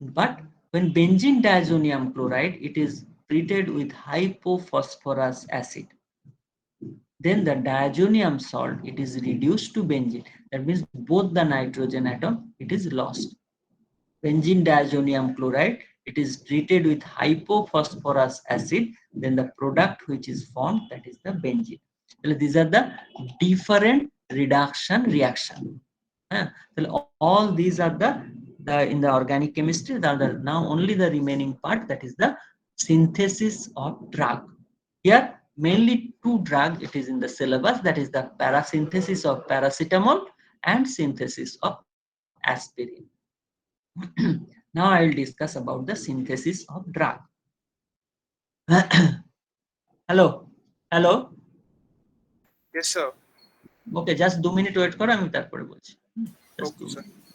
But when benzene diazonium chloride, it is treated with hypophosphorus acid, then the diazonium salt, it is reduced to benzene. That means both the nitrogen atom, it is lost. Benzene diazonium chloride, it is treated with hypophosphorus acid, then the product which is formed, that is the benzene. So these are the different reduction reaction. So all these are the in the organic chemistry. Now only the remaining part, that is the synthesis of drug. Here mainly two drugs it is in the syllabus, that is the parasynthesis of paracetamol and synthesis of aspirin. Now I will discuss about the synthesis of drug. Hello, hello. Yes, sir. Okay, just 2 minutes wait করো, আমি তারপরে বলছি। Just Okay, 2 sir. minutes.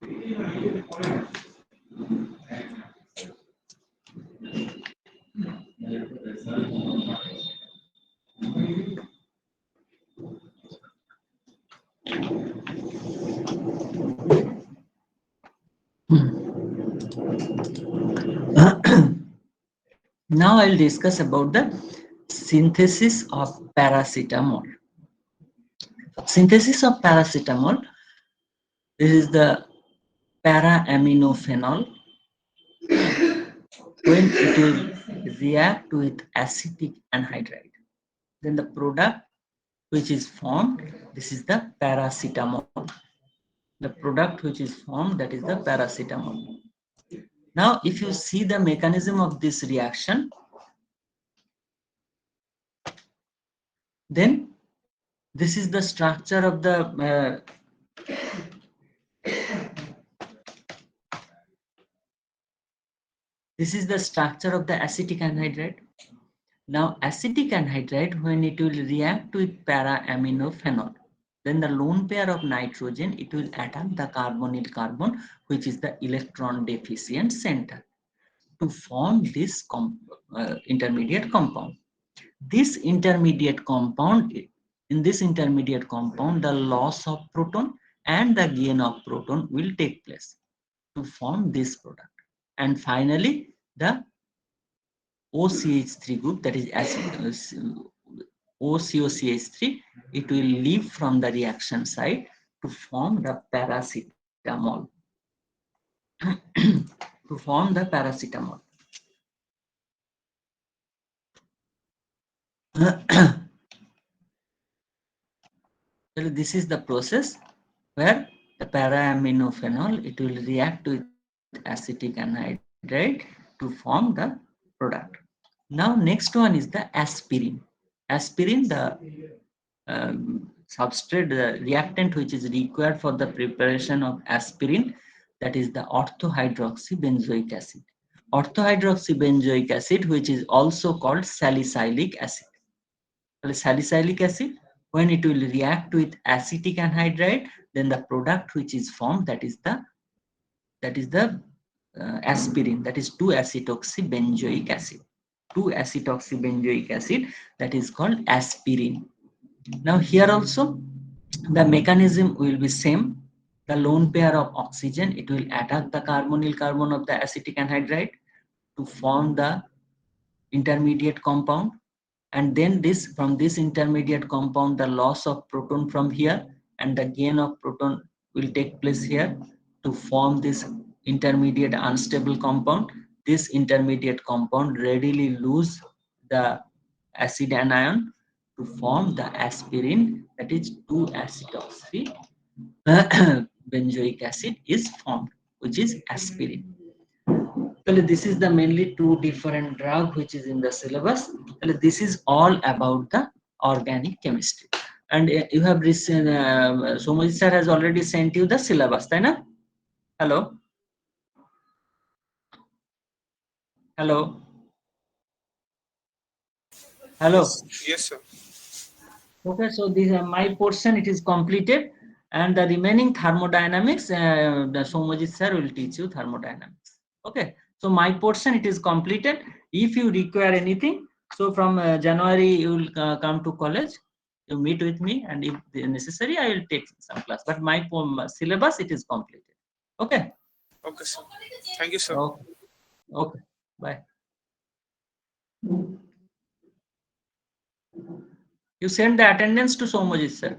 Now I'll discuss about the synthesis of paracetamol. Synthesis of paracetamol, this is the para-aminophenol. When it will react with acetic anhydride, then the product which is formed, this is the paracetamol. The product which is formed, that is the paracetamol. Now, if you see the mechanism of this reaction, then this is the structure of the this is the structure of the acetic anhydride. Now, acetic anhydride, when it will react with para-aminophenol, then the lone pair of nitrogen, it will attack the carbonyl carbon, which is the electron deficient center, to form this intermediate compound. This intermediate compound, in this intermediate compound, the loss of proton and the gain of proton will take place to form this product. And finally, the OCH3 group, that is OCOCH3, it will leave from the reaction site to form the paracetamol. To form the paracetamol. So this is the process where the para-aminophenol, it will react with acetic anhydride to form the product. Now, next one is the aspirin. Aspirin, the substrate, the reactant which is required for the preparation of aspirin, that is the orthohydroxybenzoic acid. Orthohydroxybenzoic acid, which is also called salicylic acid. Salicylic acid, when it will react with acetic anhydride, then the product which is formed, that is the aspirin, that is 2-acetoxybenzoic acid. 2-acetoxybenzoic acid, that is called aspirin. Now here also the mechanism will be same. The lone pair of oxygen, it will attack the carbonyl carbon of the acetic anhydride to form the intermediate compound, and then this, from this intermediate compound, the loss of proton from here and the gain of proton will take place here to form this intermediate unstable compound. This intermediate compound readily lose the acid anion to form the aspirin, that is 2-acetoxybenzoic acid is formed, which is aspirin. This is the mainly two different drug which is in the syllabus. This is all about the organic chemistry. And you have received, Somajit sir has already sent you the syllabus, right? Hello? Hello? Hello? Yes, sir. Okay, so this my portion, it is completed, and the remaining thermodynamics, the Somajit sir will teach you thermodynamics. Okay, so my portion, it is completed. If you require anything, so from January you will come to college, you meet with me, and if necessary I will take some class, but my syllabus, it is completed. Okay. Okay, sir. Thank you, sir. Okay, okay. Bye. You send the attendance to Somajit sir.